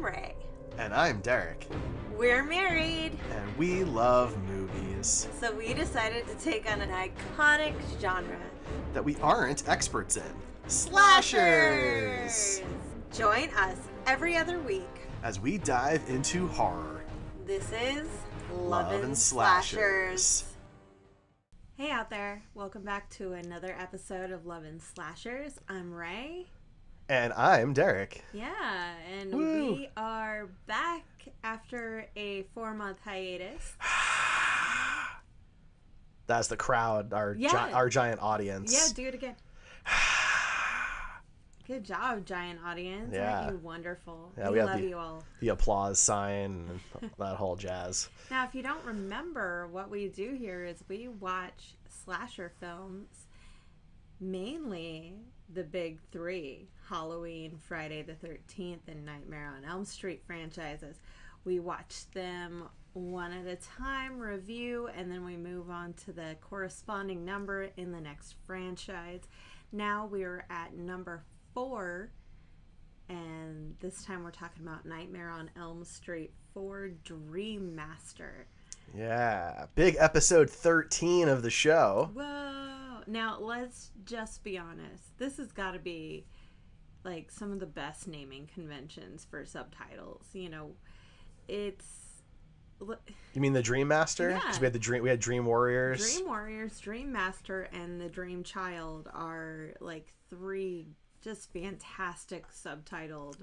Rae. And I'm Derek. We're married. And we love movies. So we decided to take on an iconic genre that we aren't experts in. Slashers! Join us every other week as we dive into horror. This is Lovin' Slashers. Hey out there. Welcome back to another episode of Lovin' Slashers. I'm Rae. And I'm Derek. Yeah, and Woo. We are back after a 4-month hiatus. That's the crowd, our giant audience. Yeah, do it again. Good job, giant audience. Yeah. Aren't you wonderful? Yeah, we love you all. The applause sign and that whole jazz. Now, if you don't remember, what we do here is we watch slasher films, mainly the big three, Halloween, Friday the 13th, and Nightmare on Elm Street franchises. We watch them one at a time, review, and then we move on to the corresponding number in the next franchise. Now we're at number 4, and this time we're talking about Nightmare on Elm Street 4 Dream Master. Yeah, big episode 13 of the show. Whoa! Now, let's just be honest. This has got to be, like, some of the best naming conventions for subtitles. You know, it's... You mean the Dream Master? Yeah. Because we had Dream Warriors. Dream Warriors, Dream Master, and the Dream Child are, like, 3 just fantastic subtitled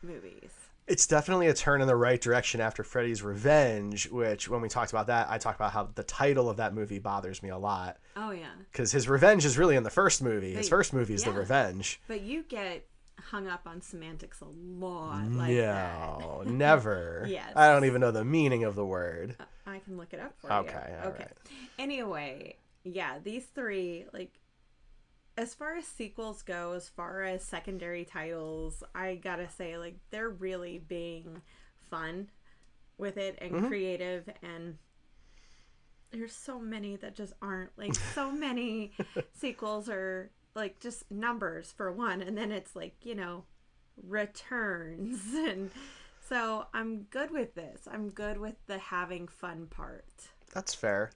movies. It's definitely a turn in the right direction after Freddy's Revenge, which, when we talked about that, I talked about how the title of that movie bothers me a lot. Oh, yeah. Because his revenge is really in the first movie. His first movie is The Revenge. But you get hung up on semantics a lot like that. No, never. Yes. I don't even know the meaning of the word. I can look it up for you. Okay, all right. Anyway, yeah, these 3, like, as far as sequels go, as far as secondary titles, I gotta say, like, they're really being fun with it and creative, and there's so many that just aren't. Like, so many sequels are, like, just numbers for one, and then it's, like, you know, returns, and so I'm good with this. I'm good with the having fun part. That's fair.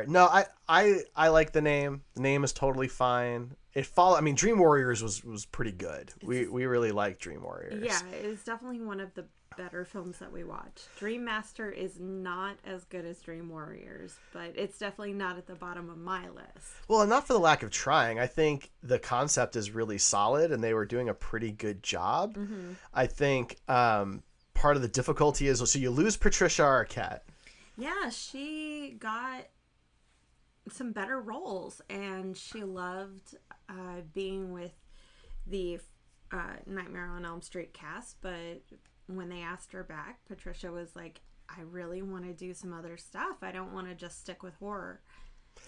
No, I like the name. The name is totally fine. I mean, Dream Warriors was pretty good. We really like Dream Warriors. Yeah, it was definitely one of the better films that we watched. Dream Master is not as good as Dream Warriors, but it's definitely not at the bottom of my list. Well, and not for the lack of trying. I think the concept is really solid, and they were doing a pretty good job. Mm-hmm. I think part of the difficulty is, so you lose Patricia Arquette. Yeah, she got some better roles, and she loved being with the Nightmare on Elm Street cast, but when they asked her back, Patricia was like, I really want to do some other stuff. I don't want to just stick with horror.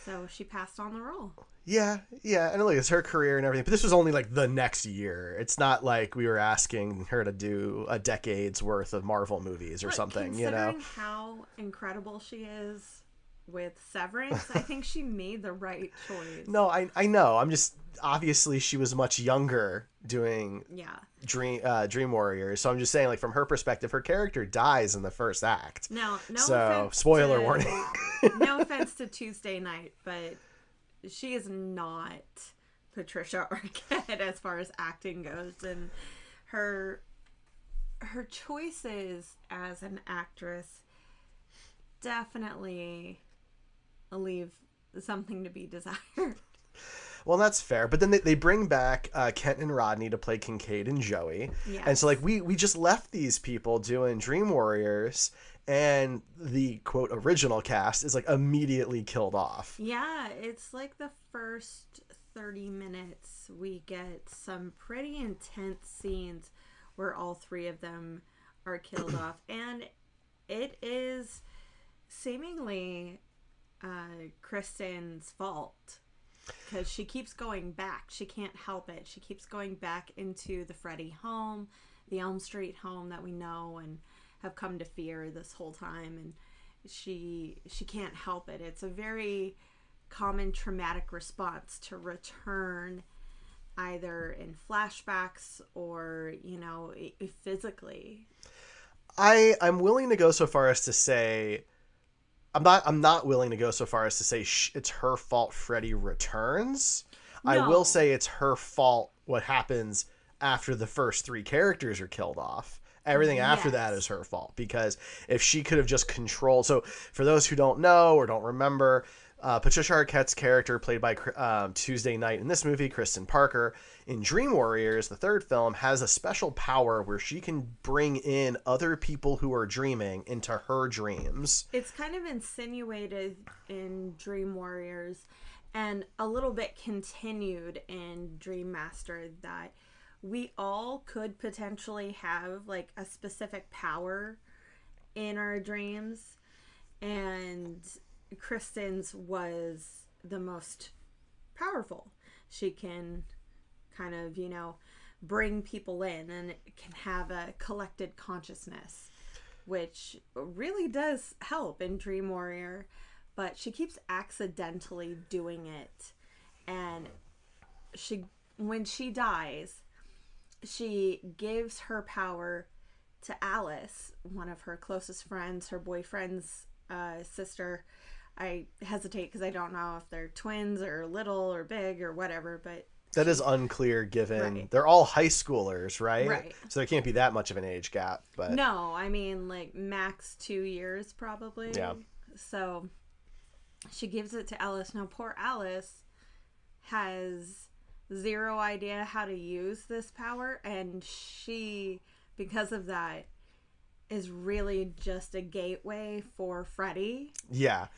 So she passed on the role. Yeah, and look, it's her career and everything, but this was only like the next year. It's not like we were asking her to do a decade's worth of Marvel movies or something, you know? Considering how incredible she is with Severance, I think she made the right choice. No, I know. I'm just, obviously she was much younger doing Dream Warriors, so I'm just saying, like, from her perspective, her character dies in the first act. No spoiler warning. No offense to Tuesday Night, but she is not Patricia Arquette as far as acting goes, and her choices as an actress definitely leave something to be desired. Well, that's fair. But then they bring back Kent and Rodney to play Kincaid and Joey. Yes. And so, like, we just left these people doing Dream Warriors, and the, quote, original cast is, like, immediately killed off. Yeah, it's like the first 30 minutes we get some pretty intense scenes where all 3 of them are killed off. And it is seemingly Kristen's fault, because she keeps going back. She can't help it. She keeps going back into the Freddy home, the Elm Street home that we know and have come to fear this whole time, and she can't help it. It's a very common traumatic response to return either in flashbacks or, physically. I'm willing to go so far as to say, I'm not willing to go so far as to say it's her fault Freddy returns. No. I will say it's her fault what happens after the first 3 characters are killed off. Everything after that is her fault, because if she could have just controlled... So for those who don't know or don't remember, Patricia Arquette's character, played by Tuesday Knight in this movie, Kristen Parker, in Dream Warriors, the 3rd film, has a special power where she can bring in other people who are dreaming into her dreams. It's kind of insinuated in Dream Warriors and a little bit continued in Dream Master that we all could potentially have like a specific power in our dreams, and Kristen's was the most powerful. She can kind of, bring people in and can have a collected consciousness, which really does help in Dream Warrior, but she keeps accidentally doing it. And when she dies, she gives her power to Alice, one of her closest friends, her boyfriend's sister. I hesitate because I don't know if they're twins or little or big or whatever, but that is unclear given they're all high schoolers, right? Right. So there can't be that much of an age gap. But no, I mean like max 2 years probably. Yeah. So she gives it to Alice. Now poor Alice has zero idea how to use this power, and she, because of that, is really just a gateway for Freddy. Yeah.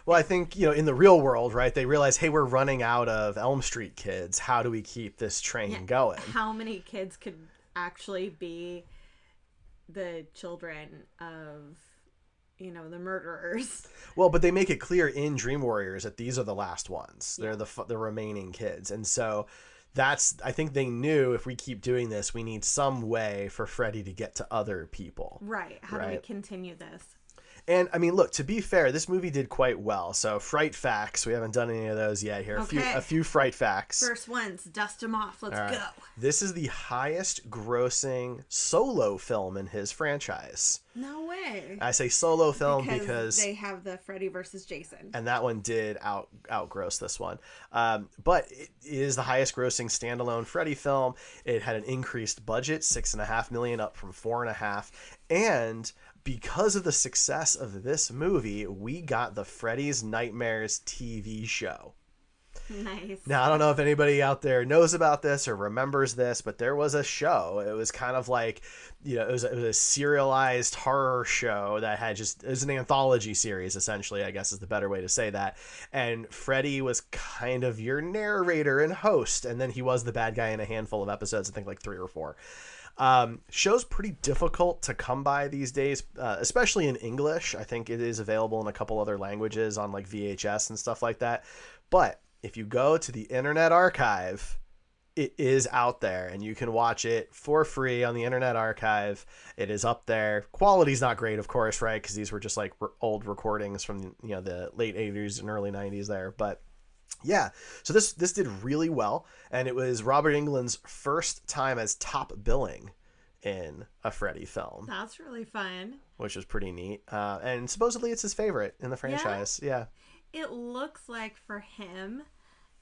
Well, I think, in the real world, right, they realize, hey, we're running out of Elm Street kids. How do we keep this train going? How many kids could actually be the children of, the murderers? Well, but they make it clear in Dream Warriors that these are the last ones. They're the remaining kids. And so I think they knew, if we keep doing this, we need some way for Freddy to get to other people. Right. How do we continue this? And, I mean, look, to be fair, this movie did quite well. So, Fright Facts, we haven't done any of those yet here. Okay. A few Fright Facts. First ones, dust them off. Let's go. This is the highest grossing solo film in his franchise. No way. I say solo film because they have the Freddy versus Jason. And that one did outgross this one. But it is the highest grossing standalone Freddy film. It had an increased budget, $6.5 million, up from $4.5 million. And because of the success of this movie, we got the Freddy's Nightmares TV show. Nice. Now, I don't know if anybody out there knows about this or remembers this, but there was a show. It was kind of like, it was a serialized horror show that had it was an anthology series, essentially, I guess is the better way to say that. And Freddy was kind of your narrator and host, and then he was the bad guy in a handful of episodes, I think like 3 or 4. Show's pretty difficult to come by these days, especially in English. I think it is available in a couple other languages on like VHS and stuff like that. But if you go to the Internet Archive, it is out there and you can watch it for free on the Internet Archive. It is up there. Quality's not great, of course, right? Because these were just like old recordings from the late 80s and early 90s there. But yeah, so this did really well, and it was Robert Englund's first time as top billing in a Freddy film. That's really fun. Which was pretty neat. And supposedly it's his favorite in the franchise. Yeah. It looks like for him,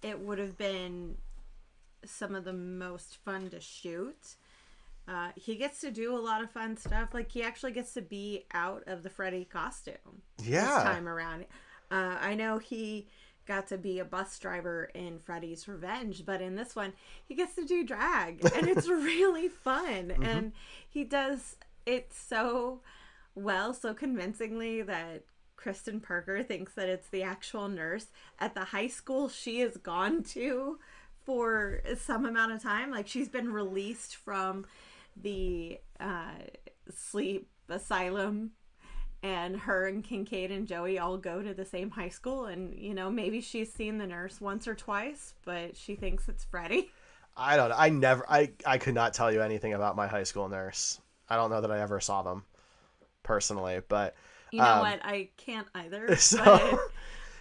it would have been some of the most fun to shoot. He gets to do a lot of fun stuff. Like, he actually gets to be out of the Freddy costume this time around. I know he got to be a bus driver in Freddy's Revenge, but in this one he gets to do drag, and it's really fun. Mm-hmm. And he does it so well, so convincingly, that Kristen Parker thinks that it's the actual nurse at the high school she has gone to for some amount of time. Like, she's been released from the sleep asylum, and her and Kincaid and Joey all go to the same high school, and maybe she's seen the nurse once or twice, but she thinks it's Freddy. I don't know. I could not tell you anything about my high school nurse. I don't know that I ever saw them personally, but you know what? I can't either. So... But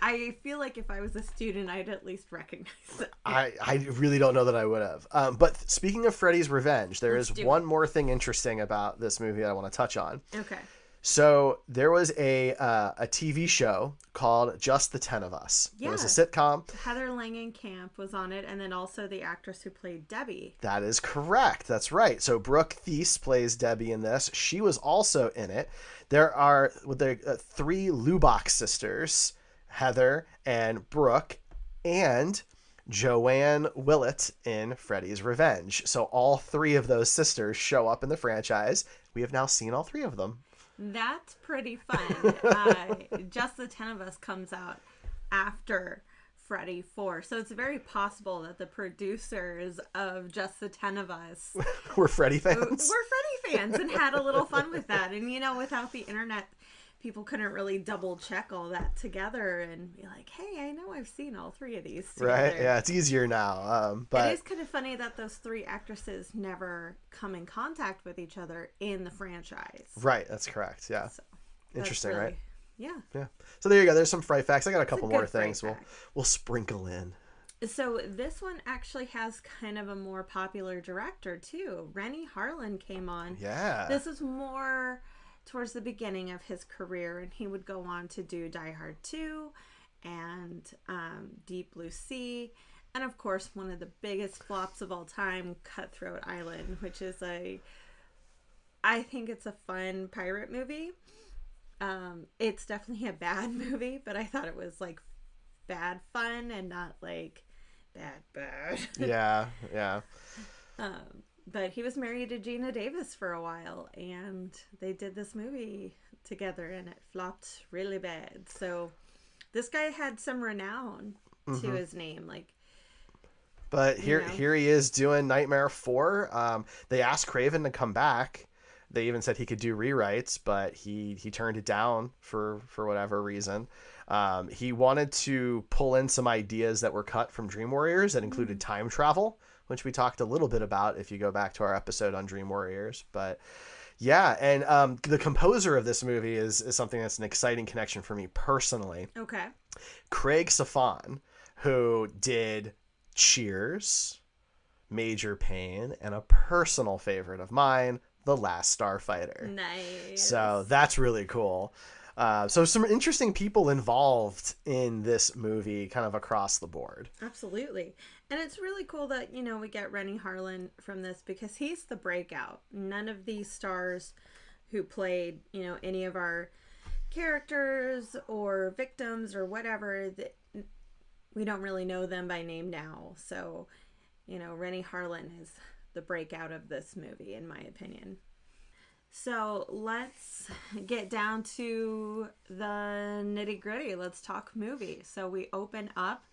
I feel like if I was a student, I'd at least recognize it. I really don't know that I would have. But speaking of Freddy's Revenge, there is one more thing interesting about this movie that I want to touch on. Okay. So there was a TV show called Just the 10 of Us. Yeah. It was a sitcom. Heather Langenkamp was on it, and then also the actress who played Debbie. That is correct. That's right. So Brooke Thies plays Debbie in this. She was also in it. There are three Lubach sisters, Heather and Brooke, and Joanne Willett in Freddy's Revenge. So all three of those sisters show up in the franchise. We have now seen all three of them. That's pretty fun. Just the 10 of Us comes out after Freddy 4. So it's very possible that the producers of Just the 10 of Us were Freddy fans. Were Freddy fans and had a little fun with that. And, without the internet, people couldn't really double check all that together and be like, hey, I know I've seen all three of these together. Right, yeah, it's easier now. But it is kind of funny that those three actresses never come in contact with each other in the franchise. Right, that's correct, yeah. So interesting, really, right? Yeah. Yeah. So there you go. There's some Fright Facts. I got a couple more things we'll sprinkle in. So this one actually has kind of a more popular director, too. Renny Harlin came on. Yeah. This is more towards the beginning of his career, and he would go on to do Die Hard 2 and Deep Blue Sea, and of course one of the biggest flops of all time, Cutthroat Island, which is I think it's a fun pirate movie. It's definitely a bad movie, but I thought it was like bad fun and not like bad. Yeah. But he was married to Gina Davis for a while, and they did this movie together, and it flopped really bad. So this guy had some renown to his name, But here he is doing Nightmare 4. They asked Craven to come back. They even said he could do rewrites, but he turned it down for whatever reason. He wanted to pull in some ideas that were cut from Dream Warriors that included time travel, which we talked a little bit about if you go back to our episode on Dream Warriors. But yeah, and the composer of this movie is something that's an exciting connection for me personally. Okay. Craig Safan, who did Cheers, Major Payne, and a personal favorite of mine, The Last Starfighter. Nice. So that's really cool. So some interesting people involved in this movie kind of across the board. Absolutely. And it's really cool that, we get Renny Harlin from this because he's the breakout. None of these stars who played, any of our characters or victims or whatever, we don't really know them by name now. So, Renny Harlin is the breakout of this movie, in my opinion. So let's get down to the nitty gritty. Let's talk movie. So we open up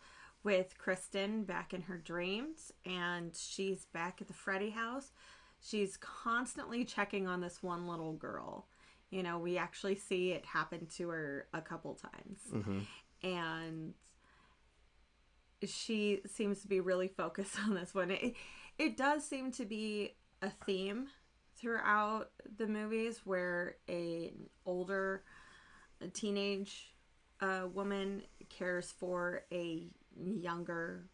with Kristen back in her dreams, and she's back at the Freddy house. She's constantly checking on this one little girl. We actually see it happen to her a couple times. Mm-hmm. And she seems to be really focused on this one. It does seem to be a theme throughout the movies where an older teenage woman cares for a younger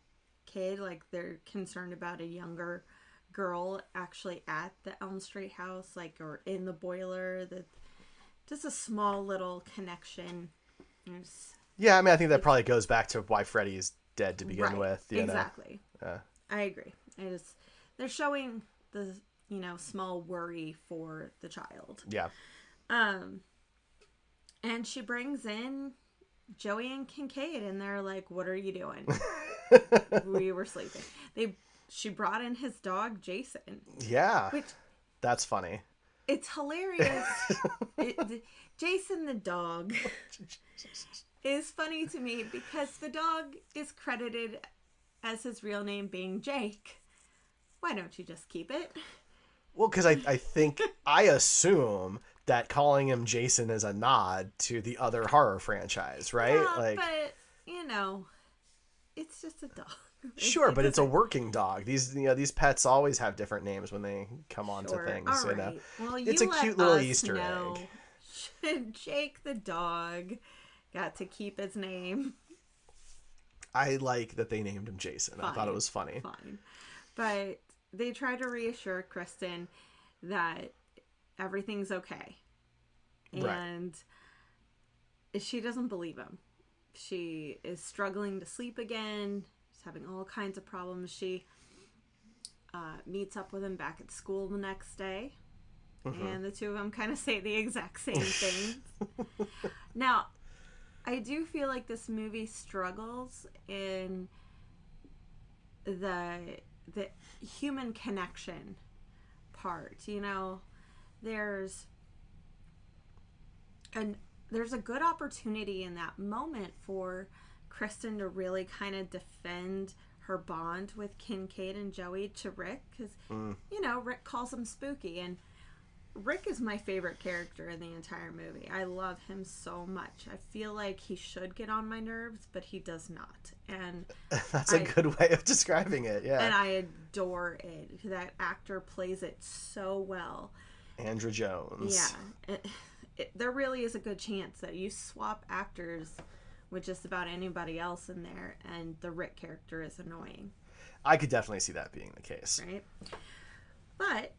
kid. Like they're concerned about a younger girl actually at the Elm Street house, or in the boiler. Just a small little connection. Yeah, I think that probably goes back to why Freddy is dead to begin with. Exactly. I agree. They're showing the small worry for the child. Yeah. And she brings in Joey and Kincaid, and they're like, "What are you doing?" We were sleeping. She brought in his dog Jason. Yeah. That's funny. It's hilarious. Jason the dog is funny to me because the dog is credited as his real name being Jake. Why don't you just keep it? Well, because I assume that calling him Jason is a nod to the other horror franchise, right? Yeah, but it's just a dog. Sure, but it's a working dog. These pets always have different names when they come onto things. All right. Well, it's a cute little Easter egg. Jake the dog got to keep his name. I like that they named him Jason. Fine, I thought it was funny. Fine. But they try to reassure Kristen that everything's okay. And she doesn't believe him. She is struggling to sleep again. She's having all kinds of problems. She meets up with him back at school the next day. And the two of them kind of say the exact same thing. Now, I do feel like this movie struggles in the human connection part. You know, there's a good opportunity in that moment for Kristen to really kind of defend her bond with Kincaid and Joey to Rick, because you know, Rick calls him spooky, and Rick is my favorite character in the entire movie. I love him so much. I feel like he should get on my nerves, but he does not. And that's a good way of describing it. Yeah. And I adore it. That actor plays it so well. Andrew Jones. Yeah. There really is a good chance that you swap actors with just about anybody else in there, and the Rick character is annoying. I could definitely see that being the case. Right? But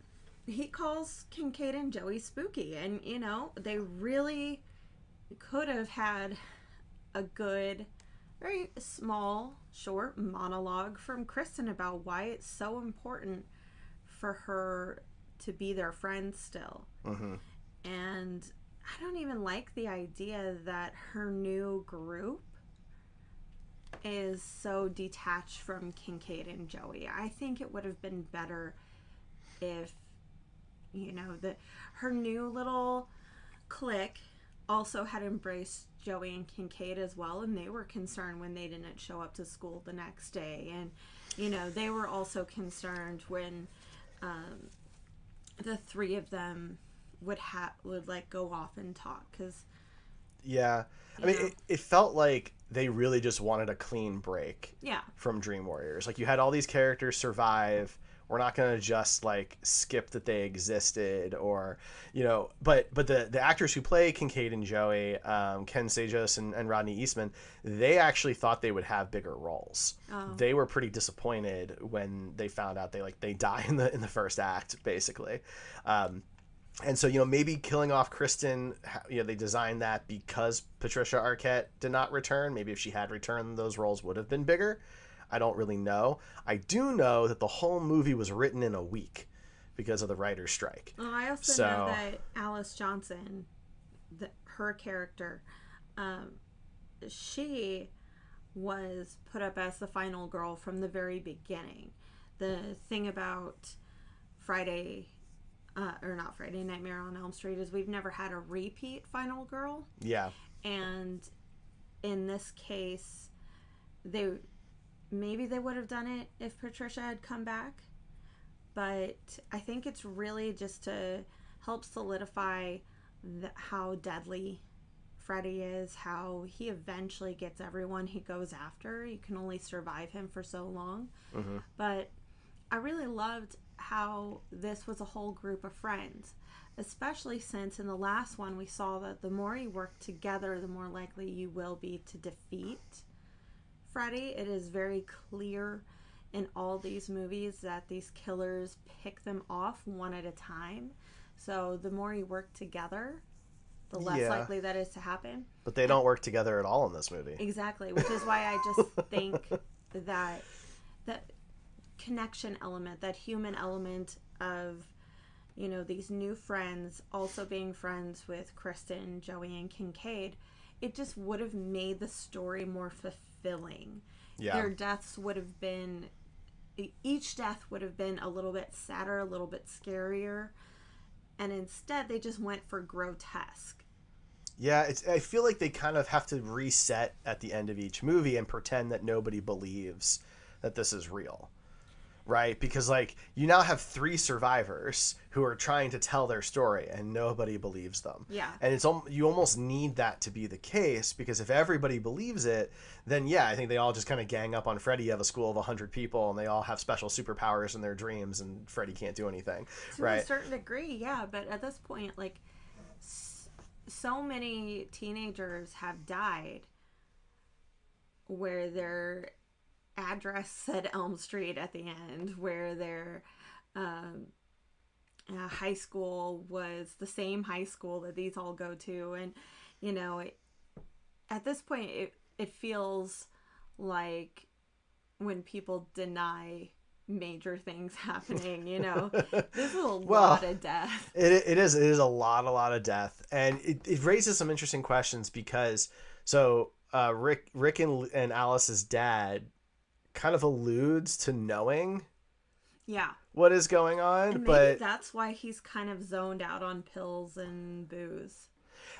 he calls Kincaid and Joey spooky, and you know, they really could have had a good, very small, short monologue from Kristen about why it's so important for her to be their friend still. And I don't even like the idea that her new group is so detached from Kincaid and Joey. I think it would have been better if, you know, her new little clique also had embraced Joey and Kincaid as well, and they were concerned when they didn't show up to school the next day, and you know, they were also concerned when the three of them would like go off and talk, because I mean, it felt like they really just wanted a clean break from Dream Warriors. Like, you had all these characters survive. We're not going to just like skip that they existed, or, you know, but the actors who play Kincaid and Joey, Ken Sajos and Rodney Eastman, they actually thought they would have bigger roles. They were pretty disappointed when they found out they die in the first act, basically. And so, you know, maybe killing off Kristen, you know, they designed that because Patricia Arquette did not return. Maybe if she had returned, those roles would have been bigger. I don't really know. I do know that the whole movie was written in a week because of the writer's strike. Well, I also know that Alice Johnson, her character, she was put up as the final girl from the very beginning. The thing about Nightmare on Elm Street is we've never had a repeat final girl. Yeah. And in this case, maybe they would have done it if Patricia had come back, but I think it's really just to help solidify how deadly Freddy is, how he eventually gets everyone he goes after. You can only survive him for so long. But I really loved how this was a whole group of friends, especially since in the last one we saw that the more you work together, the more likely you will be to defeat Freddy. It is very clear in all these movies that these killers pick them off one at a time. So the more you work together, the less likely that is to happen. But they don't work together at all in this movie. Exactly, which is why I just think that connection element, that human element of, you know, these new friends also being friends with Kristen, Joey, and Kincaid, it just would have made the story more fulfilling. Their deaths would have been, each death would have been a little bit sadder, a little bit scarier, and instead they just went for grotesque. Yeah, I feel like they kind of have to reset at the end of each movie and pretend that nobody believes that this is real. Right? Because, like, you now have 3 survivors who are trying to tell their story and nobody believes them. Yeah. And you almost need that to be the case, because if everybody believes it, then I think they all just kind of gang up on Freddy. You have a school of 100 people and they all have special superpowers in their dreams and Freddy can't do anything. To a certain degree, yeah. But at this point, like, so many teenagers have died, where their address said Elm Street at the end, where their high school was the same high school that these all go to. And, you know, at this point, it feels like when people deny major things happening, you know, there's a lot of death. It is a lot of death. And it raises some interesting questions because, so Rick and Alice's dad kind of alludes to knowing what is going on. And maybe but that's why he's kind of zoned out on pills and booze.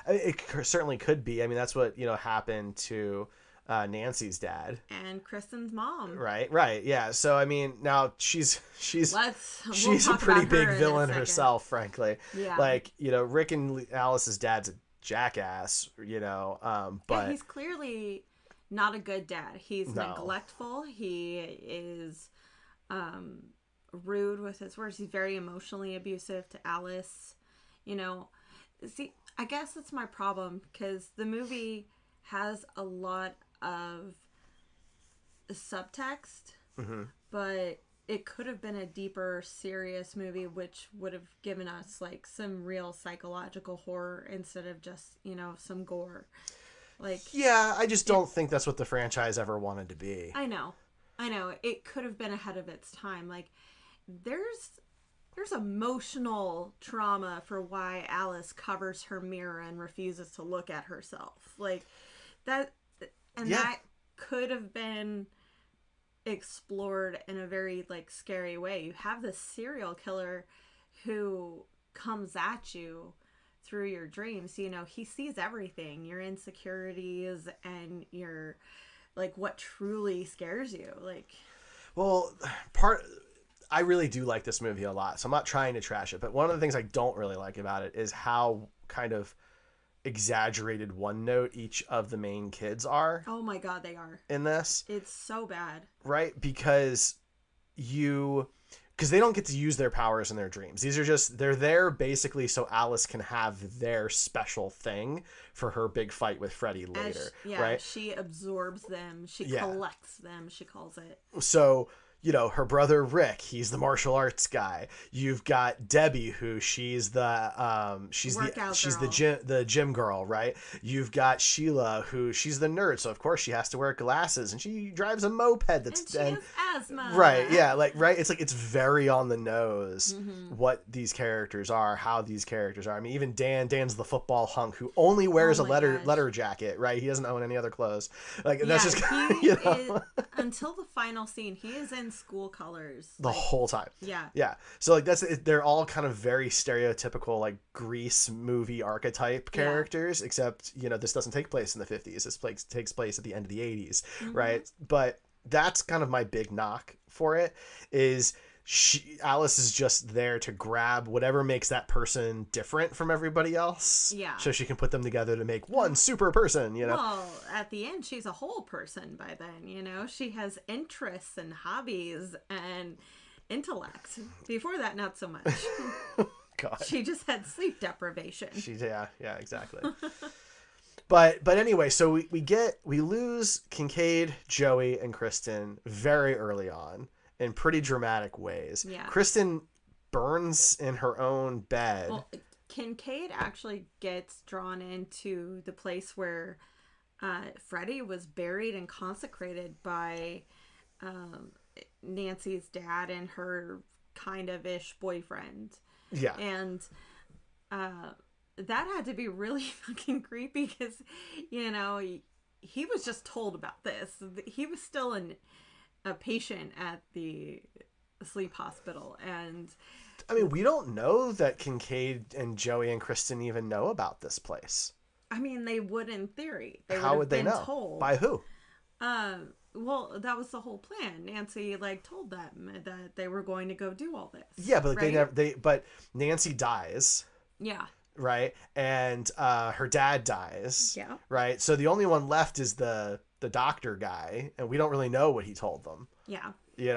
I mean, it certainly could be. I mean, that's what, happened to Nancy's dad and Kristen's mom. Right. Yeah. So I mean, now she's we'll a pretty big villain herself, frankly. Yeah. Like, Rick and Alice's dad's a jackass, but yeah, he's clearly not a good dad. He's neglectful. He is rude with his words. He's very emotionally abusive to Alice. See, I guess that's my problem, because the movie has a lot of subtext, but it could have been a deeper, serious movie, which would have given us like some real psychological horror instead of just, some gore. Yeah, I just don't think that's what the franchise ever wanted to be. I know. It could have been ahead of its time. Like, there's emotional trauma for why Alice covers her mirror and refuses to look at herself. Like, that, and that could have been explored in a very, scary way. You have this serial killer who comes at you through your dreams. He sees everything, your insecurities and your, what truly scares you. Well, I really do like this movie a lot, so I'm not trying to trash it, but one of the things I don't really like about it is how kind of exaggerated one note each of the main kids are. Oh my god, they are. In this. It's so bad. Right? Because they don't get to use their powers in their dreams. They're there basically so Alice can have their special thing for her big fight with Freddy later. Right? She absorbs them. She collects them, she calls it. So, her brother Rick, he's the martial arts guy. You've got Debbie, who she's the gym girl, right? You've got Sheila, who she's the nerd, so of course she has to wear glasses, and she drives a moped and she has asthma. Right, yeah, right. It's very on the nose what these characters are, how these characters are. I mean, even Dan's the football hunk who only wears a letter jacket, right? He doesn't own any other clothes. That's just until the final scene, he is in school colors the whole time. Yeah. So they're all kind of very stereotypical Grease movie archetype characters, except this doesn't take place in the 50s. This takes place at the end of the 80s, right? But that's kind of my big knock for it is Alice is just there to grab whatever makes that person different from everybody else. Yeah. So she can put them together to make one super person, Well, at the end, she's a whole person by then, She has interests and hobbies and intellect. Before that, not so much. God. She just had sleep deprivation. Yeah, exactly. But anyway, so we lose Kincaid, Joey, and Kristen very early on in pretty dramatic ways. Yeah. Kristen burns in her own bed. Well, Kincaid actually gets drawn into the place where Freddy was buried and consecrated by Nancy's dad and her kind of ish boyfriend. Yeah. And that had to be really fucking creepy because, he was just told about this. He was still a patient at the sleep hospital, and I mean, we don't know that Kincaid and Joey and Kristen even know about this place. I mean, they would in theory. How would they know? Told. By who? Well, that was the whole plan. Nancy told them that they were going to go do all this. Yeah, but but Nancy dies. Yeah. Right? And her dad dies. Yeah. Right? So the only one left is the doctor guy, and we don't really know what he told them. Yeah.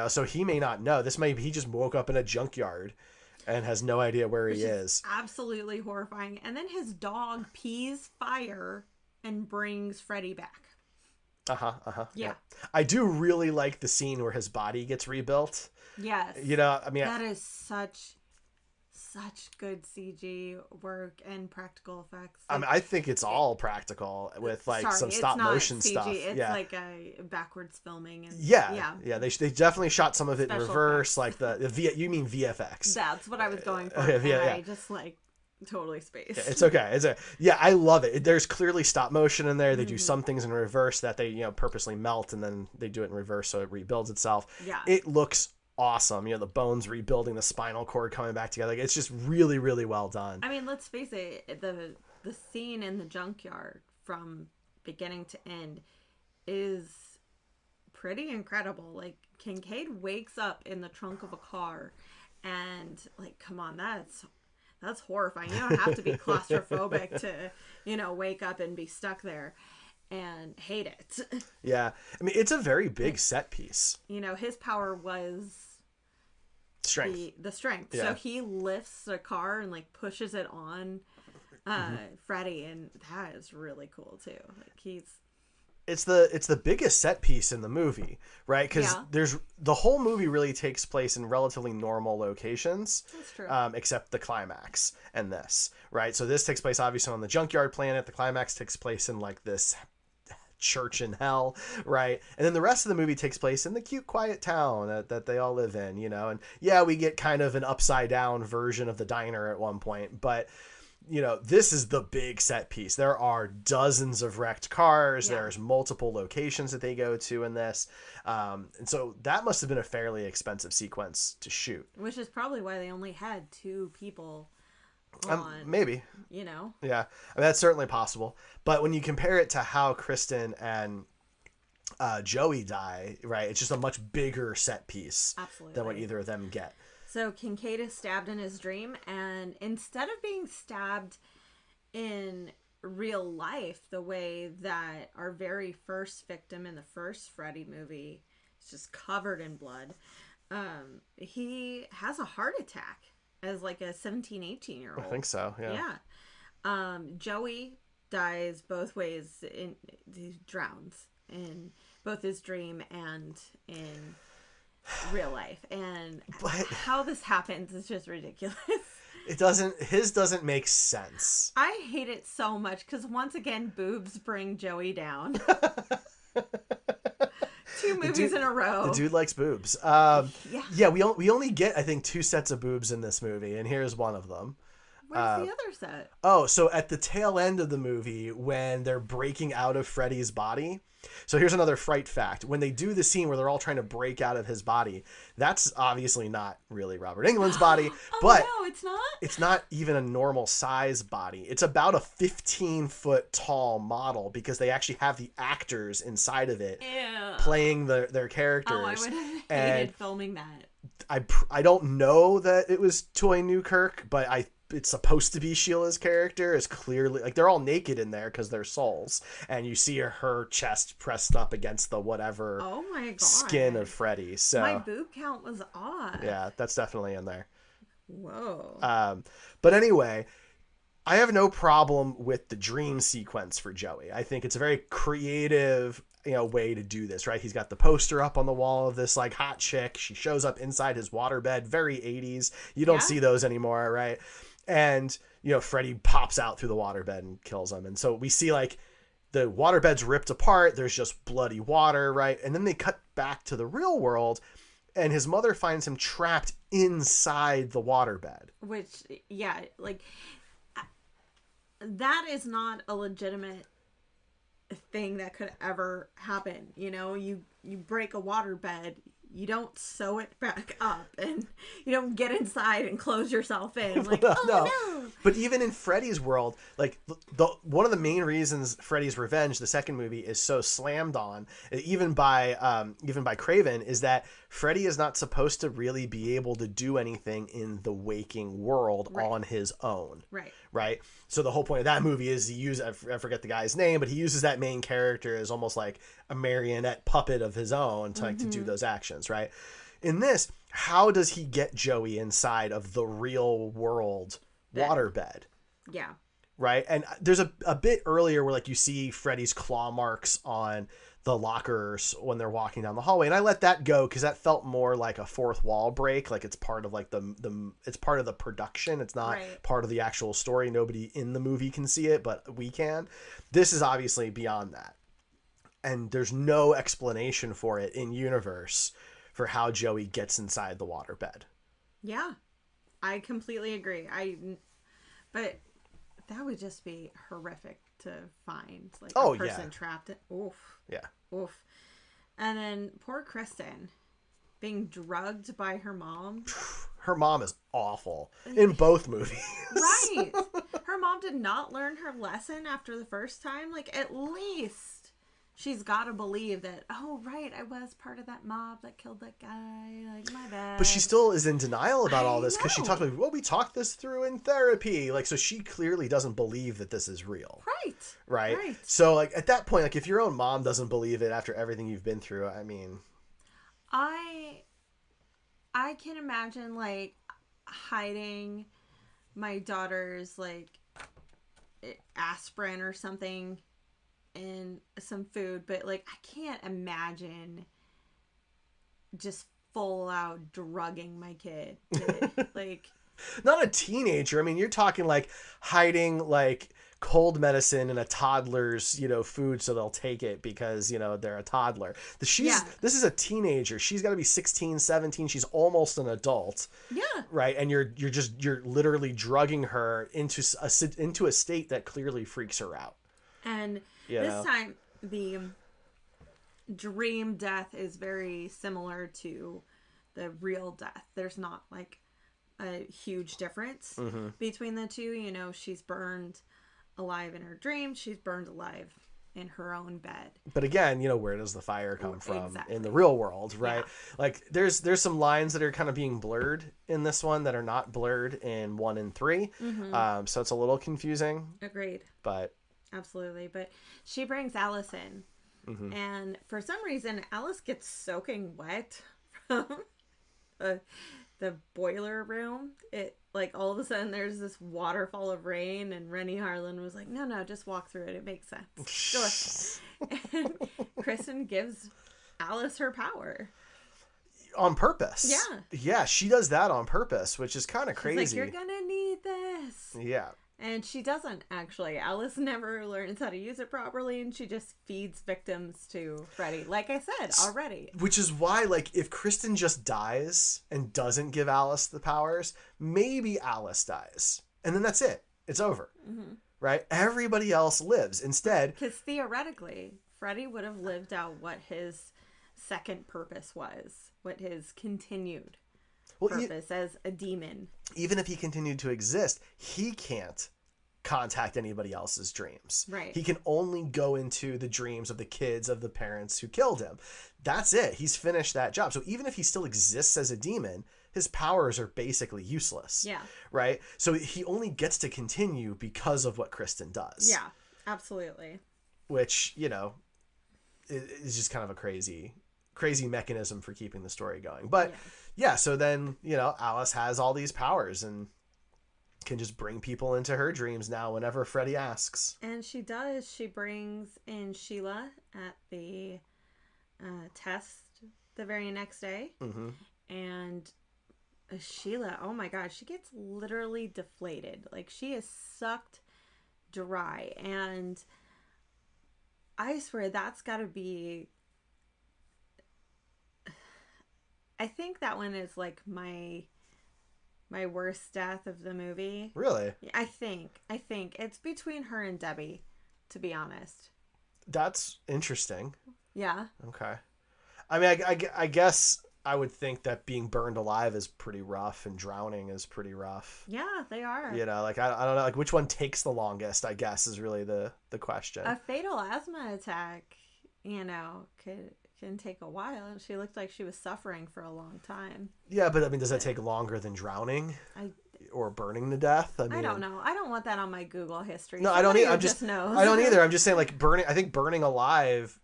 So he may not know. He just woke up in a junkyard and has no idea where he is. Absolutely horrifying. And then his dog pees fire and brings Freddy back. Yeah. I do really like the scene where his body gets rebuilt. Yes. You know, I mean, that is such good CG work and practical effects. I mean, I think it's all practical with like some stop motion CG, stuff. It's yeah. like a backwards filming. And, yeah. They definitely shot some of it Special in reverse, effects. like you mean VFX? That's what I was going for. I just like totally spaced. Yeah, it's okay. I love it. There's clearly stop motion in there. They do some things in reverse that they purposely melt, and then they do it in reverse so it rebuilds itself. Yeah. It looks awesome. The bones rebuilding, the spinal cord coming back together. It's just really, really well done. I mean, let's face it, the scene in the junkyard from beginning to end is pretty incredible. Like, Kincaid wakes up in the trunk of a car and, like, come on, that's horrifying. You don't have to be claustrophobic to, wake up and be stuck there and hate it. Yeah. I mean, it's a very big set piece. His power was strength. The strength. Yeah. So he lifts the car and like pushes it on Freddy, and that is really cool too. Like it's the biggest set piece in the movie, right? Because there's the whole movie really takes place in relatively normal locations. That's true. Except the climax and this, right? So this takes place obviously on the junkyard planet. The climax takes place in like this church in hell, right? And then the rest of the movie takes place in the cute, quiet town that they all live in, And we get kind of an upside down version of the diner at one point, but this is the big set piece. There are dozens of wrecked cars. Yeah. There's multiple locations that they go to in this. And so that must have been a fairly expensive sequence to shoot. Which is probably why they only had 2 people on. Maybe. Yeah. I mean, that's certainly possible. But when you compare it to how Kristen and Joey die, right, it's just a much bigger set piece. Absolutely. Than what either of them get. So Kincaid is stabbed in his dream, and instead of being stabbed in real life the way that our very first victim in the first Freddy movie is just covered in blood, he has a heart attack as like a 17, 18-year-old. I think so, yeah. Yeah. Joey dies both ways. He drowns in both his dream and in real life, and how this happens is just ridiculous. His doesn't make sense. I hate it so much because once again boobs bring Joey down. 2 movies in a row. The dude likes boobs. We only get I think 2 sets of boobs in this movie, and here's one of them. Where's the other set? Oh, so at the tail end of the movie when they're breaking out of Freddy's body. So here's another fright fact. When they do the scene where they're all trying to break out of his body, that's obviously not really Robert Englund's body. But no, it's not? It's not even a normal size body. It's about a 15-foot tall model because they actually have the actors inside of it playing their characters. Oh, I would have hated filming that. I don't know that it was Toy Newkirk, but it's supposed to be Sheila's character. Is clearly like they're all naked in there because they're souls, and you see her chest pressed up against the whatever skin of Freddy. So my boob count was odd. Yeah, that's definitely in there. Whoa. But anyway, I have no problem with the dream sequence for Joey. I think it's a very creative way to do this, right? He's got the poster up on the wall of this like hot chick. She shows up inside his waterbed, very 80s. You don't see those anymore, right? And, Freddy pops out through the waterbed and kills him. And so we see like the waterbed's ripped apart. There's just bloody water, right? And then they cut back to the real world and his mother finds him trapped inside the waterbed. Which, like that is not a legitimate thing that could ever happen. You break a waterbed, you don't sew it back up, and you don't get inside and close yourself in. Like, no. But even in Freddy's world, like the one of the main reasons Freddy's Revenge, the second movie, is so slammed on, even by Craven, is that Freddy is not supposed to really be able to do anything in the waking world on his own. Right. So the whole point of that movie is I forget the guy's name, but he uses that main character as almost like a marionette puppet of his own to to do those actions, right? In this, how does he get Joey inside of the real world waterbed? Yeah. Right? And there's a bit earlier where like you see Freddy's claw marks on the lockers when they're walking down the hallway. And I let that go because that felt more like a fourth wall break. Like it's part of like it's part of the production. It's not part of the actual story. Nobody in the movie can see it, but we can. This is obviously beyond that. And there's no explanation for it in universe for how Joey gets inside the waterbed. Yeah, I completely agree. But that would just be horrific to find, like a person trapped in. Oof. Yeah. Oof. And then poor Kristen being drugged by her mom. Her mom is awful in both movies. Right. Her mom did not learn her lesson after the first time. Like, at least she's got to believe that, oh, right, I was part of that mob that killed that guy. Like, my bad. But she still is in denial about all this because she talked about, well, we talked this through in therapy. Like, so she clearly doesn't believe that this is real. Right. So, like, at that point, like, if your own mom doesn't believe it after everything you've been through, I mean. I can imagine, like, hiding my daughter's, like, aspirin or something in some food, but like I can't imagine just full out drugging my kid. Like, not a teenager. I mean, you're talking like hiding like cold medicine in a toddler's, food so they'll take it because, they're a toddler. This is a teenager. She's got to be 16, 17. She's almost an adult. Yeah. Right. And you're literally drugging her into a state that clearly freaks her out. And this time, the dream death is very similar to the real death. There's not like a huge difference between the two. She's burned alive in her dream. She's burned alive in her own bed. But again, where does the fire come from in the real world, right? Yeah. Like there's some lines that are kind of being blurred in this one that are not blurred in 1 and 3. So it's a little confusing. Agreed. But absolutely. But she brings Alice in. And for some reason, Alice gets soaking wet from the boiler room. It, like, all of a sudden there's this waterfall of rain, and Rennie Harlan was like, no, just walk through it. It makes sense. And Kristen gives Alice her power. On purpose. Yeah. Yeah, she does that on purpose, which is kind of crazy. She's like, you're gonna need this. Yeah. And she doesn't, actually. Alice never learns how to use it properly, and she just feeds victims to Freddy. Like I said already. Which is why, like, if Kristen just dies and doesn't give Alice the powers, maybe Alice dies. And then that's it. It's over. Right? Everybody else lives. Instead... because theoretically, Freddy would have lived out what his second purpose was. What his continued purpose as a demon. Even if he continued to exist, he can't contact anybody else's dreams. Right. He can only go into the dreams of the kids of the parents who killed him. That's it. He's finished that job. So even if he still exists as a demon, his powers are basically useless. Yeah. Right? So he only gets to continue because of what Kristen does. Yeah, absolutely. Which, is just kind of a crazy mechanism for keeping the story going. But yeah, so then, Alice has all these powers and can just bring people into her dreams now whenever Freddy asks. And she does. She brings in Sheila at the test the very next day. And Sheila, oh my God, she gets literally deflated. Like, she is sucked dry. And I swear that's got to be... I think that one is like my worst death of the movie. Really? I think it's between her and Debbie, to be honest. That's interesting. Yeah. Okay. I mean, I guess I would think that being burned alive is pretty rough and drowning is pretty rough. Yeah, they are. Like I don't know, like which one takes the longest, I guess, is really the question. A fatal asthma attack, can take a while. She looked like she was suffering for a long time. Yeah, but I mean, does that take longer than drowning? Or burning to death? I don't know. I don't want that on my Google history. No, I don't either. Knows. I don't either. I'm just saying, like, I think burning alive,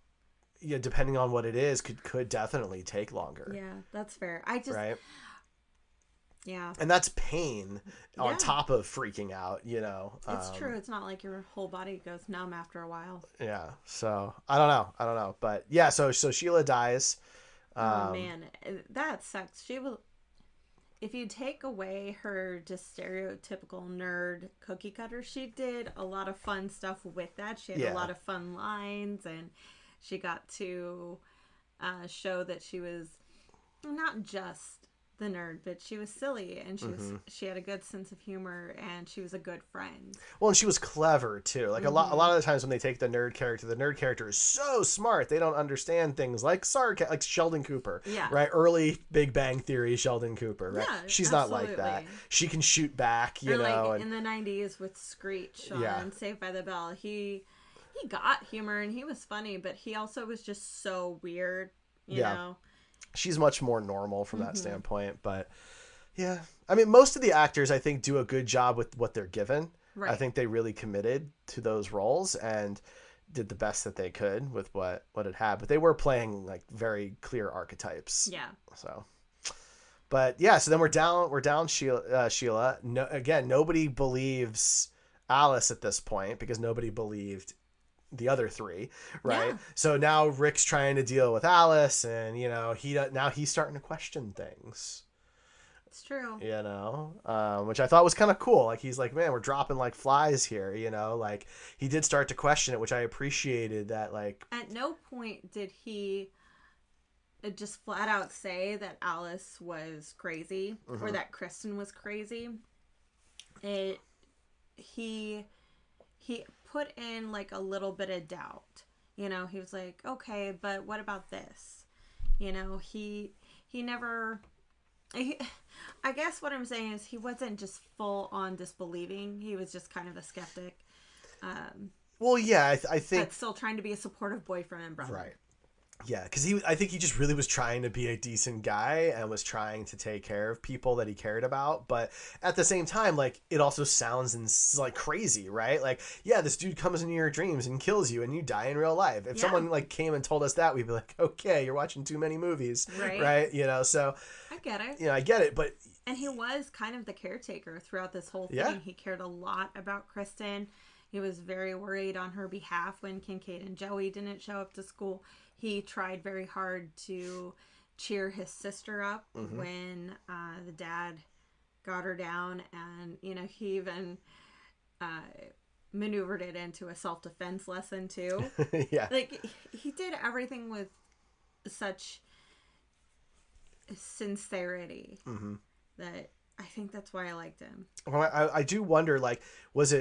depending on what it is, could definitely take longer. Yeah, that's fair. Right? Yeah. And that's pain on Yeah. top of freaking out, you know. It's true. It's not like your whole body goes numb after a while. Yeah. So I don't know. But yeah, so Sheila dies. Oh man, that sucks. She will. If you take away her just stereotypical nerd cookie cutter, she did a lot of fun stuff with that. She had a lot of fun lines, and she got to show that she was not just the nerd, but she was silly, and she had a good sense of humor, and she was a good friend. Well, and she was clever too. Like a lot of the times when they take the nerd character is so smart they don't understand things like like Sheldon Cooper. Yeah. Right. Early Big Bang Theory Sheldon Cooper. Right. Yeah, She's absolutely. not like that. She can shoot back. You know. Like in the '90s with Screech on Saved by the Bell, he got humor and he was funny, but he also was just so weird. You know. She's much more normal from that standpoint, but yeah, I mean, most of the actors I think do a good job with what they're given. Right. I think they really committed to those roles and did the best that they could with what it had, but they were playing like very clear archetypes. Yeah. So, but yeah, so then we're down Sheila. No, again, nobody believes Alice at this point because nobody believed the other three, right? Yeah. So now Rick's trying to deal with Alice, and you know he's starting to question things. It's true. You know, which I thought was kind of cool. Like he's like, man, we're dropping like flies here. You know, like he did start to question it, which I appreciated. That like at no point did he just flat out say that Alice was crazy or that Kristen was crazy. He put in like a little bit of doubt. You know, he was like, okay, but what about this? You know, he never... I guess what I'm saying is he wasn't just full on disbelieving. He was just kind of a skeptic. Well, yeah, I think... But still trying to be a supportive boyfriend and brother. Right. Yeah, because I think he just really was trying to be a decent guy and was trying to take care of people that he cared about. But at the same time, like, it also sounds like crazy, right? Like, yeah, this dude comes into your dreams and kills you and you die in real life. If someone like came and told us that, we'd be like, okay, you're watching too many movies, right? You know, so I get it. You know, I get it, but and he was kind of the caretaker throughout this whole thing. Yeah. He cared a lot about Kristen. He was very worried on her behalf when Kincaid and Joey didn't show up to school. He tried very hard to cheer his sister up when the dad got her down. And, you know, he even maneuvered it into a self-defense lesson, too. Yeah. Like, he did everything with such sincerity that I think that's why I liked him. Well, I do wonder, like, was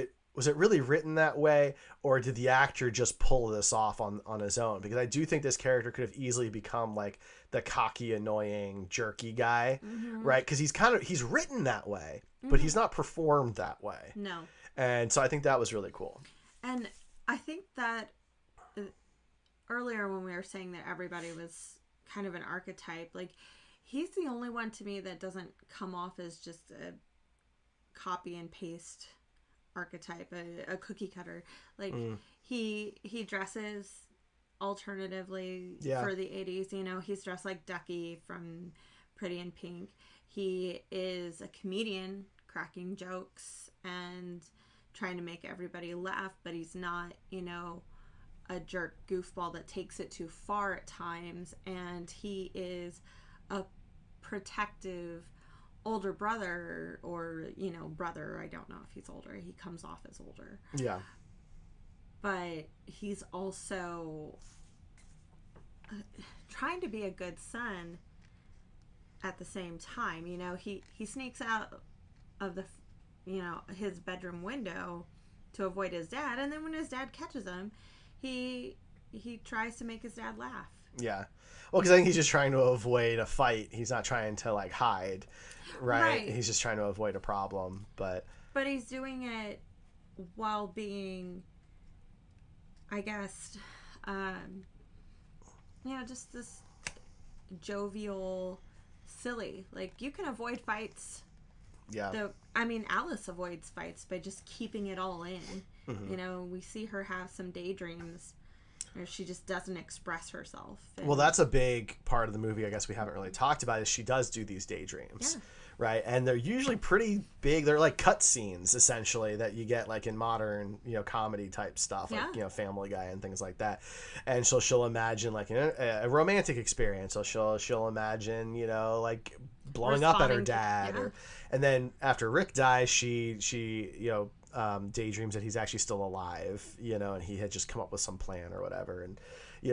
it really written that way, or did the actor just pull this off on his own? Because I do think this character could have easily become like the cocky, annoying, jerky guy, right? Because he's written that way, but he's not performed that way. No. And so I think that was really cool. And I think that earlier when we were saying that everybody was kind of an archetype, like he's the only one to me that doesn't come off as just a copy and paste archetype, a cookie cutter. Like he dresses alternatively for the 80s. You know, he's dressed like Ducky from Pretty in Pink. He is a comedian, cracking jokes and trying to make everybody laugh, but he's not, you know, a jerk goofball that takes it too far at times. And he is a protective older brother, or, you know, brother. I don't know if he's older. He comes off as older. Yeah. But he's also trying to be a good son at the same time. You know, he sneaks out of the, you know, his bedroom window to avoid his dad, and then when his dad catches him, he tries to make his dad laugh. Yeah. Well, because I think he's just trying to avoid a fight. He's not trying to like hide, right? He's just trying to avoid a problem, but he's doing it while being, I guess, you know, just this jovial, silly. Like, you can avoid fights. Yeah. Alice avoids fights by just keeping it all in. You know, we see her have some daydreams or she just doesn't express herself. Well, that's a big part of the movie, I guess we haven't really talked about, is she does do these daydreams. Yeah. right? And they're usually pretty big. They're like cut scenes essentially that you get like in modern, comedy type stuff, like Family Guy and things like that. And she'll imagine like a romantic experience. So she'll imagine like blowing up at her dad, and then after Rick dies, she daydreams that he's actually still alive, and he had just come up with some plan or whatever, and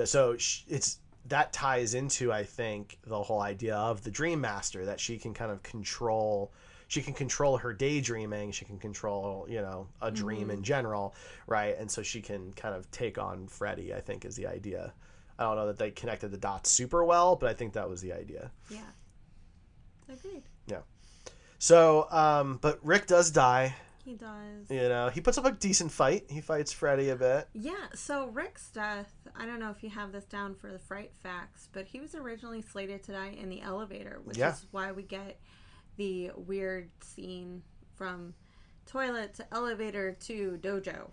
so it's that ties into, I think, the whole idea of the Dream Master, that she can kind of control. She can control her daydreaming. She can control, a dream in general, right? And so she can kind of take on Freddy, I think, is the idea. I don't know that they connected the dots super well, but I think that was the idea. Yeah. Agreed. Yeah. So, but Rick does die. He does. He puts up a decent fight. He fights Freddy a bit. Yeah, so Rick's death, I don't know if you have this down for the Fright Facts, but he was originally slated to die in the elevator, which is why we get the weird scene from toilet to elevator to dojo.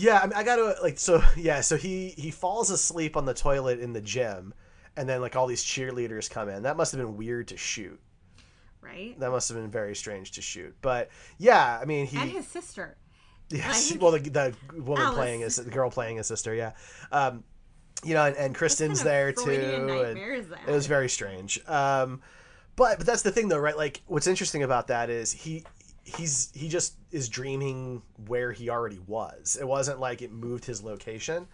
I gotta, so he falls asleep on the toilet in the gym, and then, all these cheerleaders come in. That must have been weird to shoot. Right? That must have been very strange to shoot. But, yeah, I mean, and his sister. Yes, well, the woman Alice. The girl playing his sister, yeah. And Kristen's there, too. And it was very strange. But that's the thing, though, right? What's interesting about that is he just is dreaming where he already was. It wasn't like it moved his location.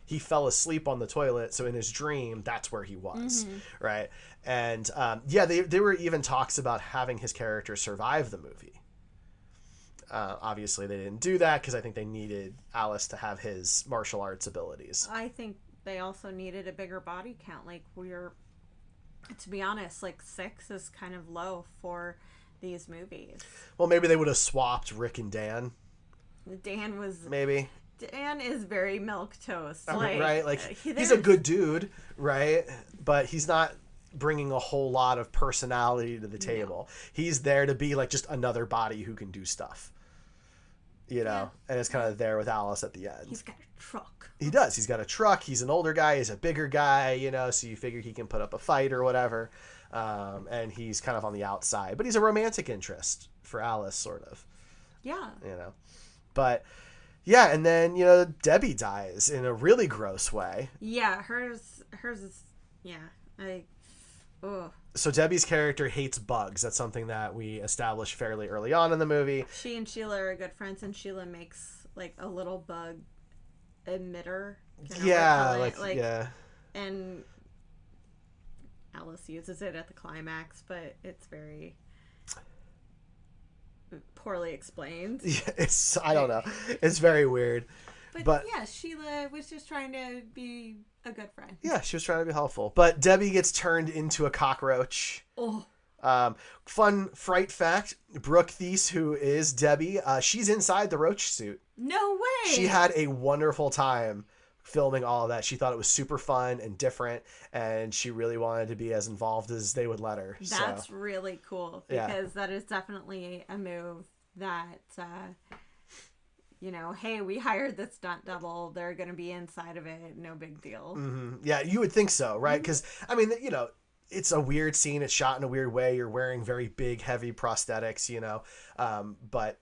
He fell asleep on the toilet, so in his dream, that's where he was, right? And there were even talks about having his character survive the movie. Obviously, they didn't do that because I think they needed Alice to have his martial arts abilities. I think they also needed a bigger body count. To be honest, 6 is kind of low for these movies. Well, maybe they would have swapped Rick and Dan. Dan was... Maybe. Dan is very milquetoast. Right? He's a good dude, right? But he's not bringing a whole lot of personality to the table. No. He's there to be just another body who can do stuff. And it's kind of there with Alice at the end. He's got a truck. He does. He's got a truck. He's an older guy. He's a bigger guy, so you figure he can put up a fight or whatever. And he's kind of on the outside. But he's a romantic interest for Alice, sort of. Yeah. But, yeah, and then, Debbie dies in a really gross way. Yeah, hers is, So Debbie's character hates bugs. That's something that we established fairly early on in the movie. She and Sheila are good friends, and Sheila makes a little bug emitter. Yeah. And Alice uses it at the climax, but it's very poorly explained. Yeah, I don't know. It's very weird. But yeah, Sheila was just trying to be a good friend. Yeah, she was trying to be helpful. But Debbie gets turned into a cockroach. Oh. Fun fright fact, Brooke Thies, who is Debbie, she's inside the roach suit. No way! She had a wonderful time filming all of that. She thought it was super fun and different, and she really wanted to be as involved as they would let her. That's really cool, because that is definitely a move that... hey, we hired this stunt double. They're going to be inside of it. No big deal. Mm-hmm. Yeah, you would think so, right? Because, it's a weird scene. It's shot in a weird way. You're wearing very big, heavy prosthetics, but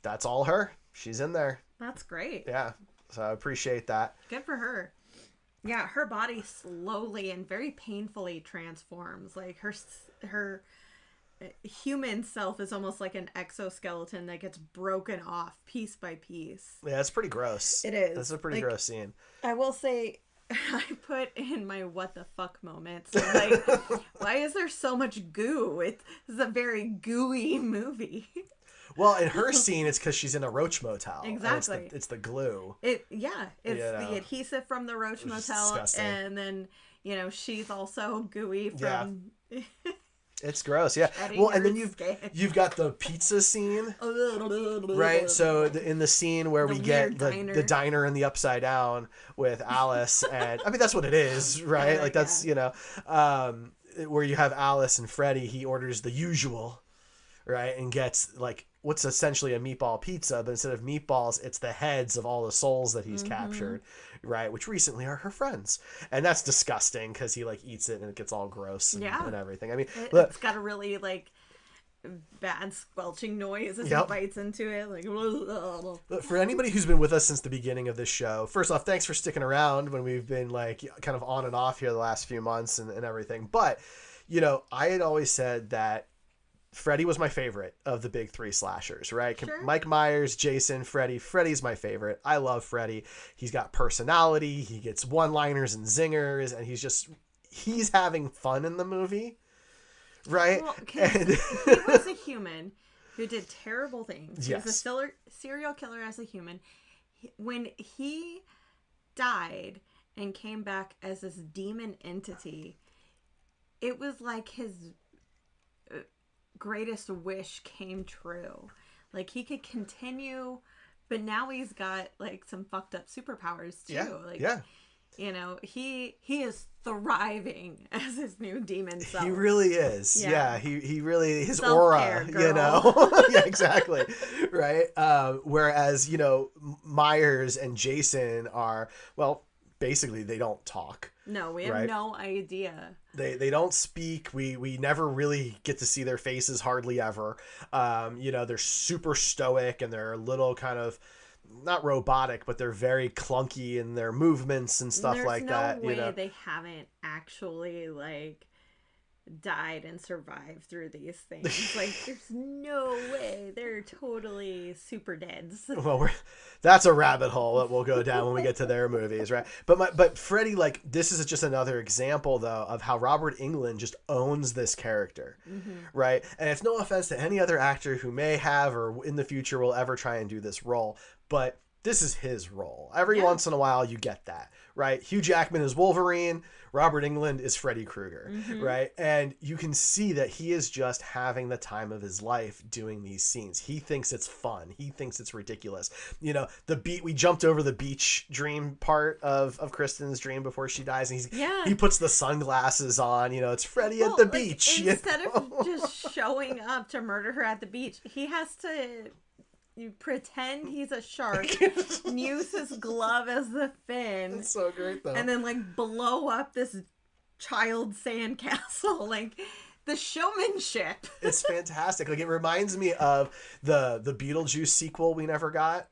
that's all her. She's in there. That's great. Yeah, so I appreciate that. Good for her. Yeah, her body slowly and very painfully transforms. Her human self is almost like an exoskeleton that gets broken off piece by piece. Yeah, it's pretty gross. It is. That's a pretty gross scene. I will say, I put in my what the fuck moments. Why is there so much goo? It's a very gooey movie. Well, in her scene, it's because she's in a roach motel. Exactly. It's the glue. It's the adhesive from the roach motel. Disgusting. And then, she's also gooey from... Yeah. It's gross, yeah. Well, and then you've got the pizza scene, right? So in the scene where we get the diner in the upside down with Alice, and that's what it is, right? That's where you have Alice and Freddy. He orders the usual, right, and gets what's essentially a meatball pizza, but instead of meatballs, it's the heads of all the souls that he's captured, right? Which recently are her friends, and that's disgusting because he eats it and it gets all gross and everything. It's got a really bad squelching noise as Yep. he bites into it. Like, But for anybody who's been with us since the beginning of this show, first off, thanks for sticking around when we've been like kind of on and off here the last few months and everything. But, you know, I had always said that Freddy was my favorite of the big three slashers, right? Sure. Mike Myers, Jason, Freddy. Freddy's my favorite. I love Freddy. He's got personality. He gets one-liners and zingers, and he's having fun in the movie. Right? Well, he was a human who did terrible things. He was a serial killer as a human. When he died and came back as this demon entity, it was like his greatest wish came true. Like, he could continue, but now he's got like some fucked up superpowers too. Yeah. You know, he is thriving as his new demon self. He really is. Yeah, he really, his Self-care, aura, girl. you know. Yeah, exactly. Right. Whereas, you know, Myers and Jason are, well, basically they don't talk. No, we have no idea. They don't speak. We never really get to see their faces hardly ever. You know, they're super stoic and they're a little kind of not robotic, but they're very clunky in their movements and stuff like that. There's no way you know? they haven't actually like died and survived through these things. Like, there's no way. They're totally super deads. Well, that's a rabbit hole that we'll go down when we get to their movies, right? But Freddy, like, this is just another example though of how Robert Englund just owns this character, right? And it's no offense to any other actor who may have or in the future will ever try and do this role, but this is his role. Every once in a while you get that, right? Hugh Jackman is Wolverine, Robert Englund is Freddy Krueger, right? And you can see that he is just having the time of his life doing these scenes. He thinks it's fun. He thinks it's ridiculous. You know, we jumped over the beach dream part of Kristen's dream before she dies, and he puts the sunglasses on, you know, it's Freddy at the beach. Instead of just showing up to murder her at the beach, he has to pretend he's a shark and use his glove as the fin. That's so great though. And then like blow up this child sandcastle. Like, the showmanship. It's fantastic. Like, it reminds me of the Beetlejuice sequel we never got.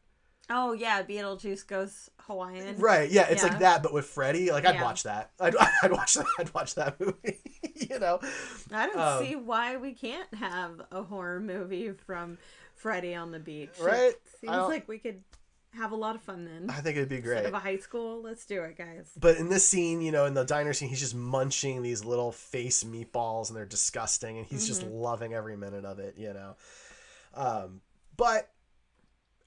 Oh yeah, Beetlejuice Goes Hawaiian. Right, yeah, it's like that, but with Freddy. Like, I'd watch that. I'd watch that movie. You know, I don't see why we can't have a horror movie from Freddy on the beach. Right? It seems like we could have a lot of fun then. I think it'd be great. Instead of a high school, let's do it, guys. But in this scene, you know, in the diner scene, he's just munching these little face meatballs, and they're disgusting, and he's just loving every minute of it, you know. But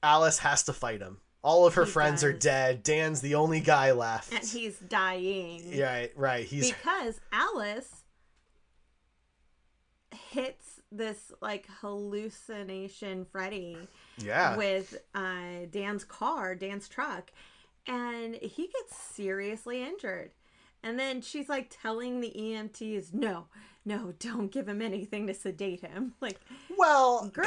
Alice has to fight him. All of her friends are dead. Dan's the only guy left. And he's dying. Yeah, right. Because Alice hits this like hallucination Freddy with Dan's truck, and he gets seriously injured. And then she's like telling the EMTs, no, don't give him anything to sedate him. Like, well, girl,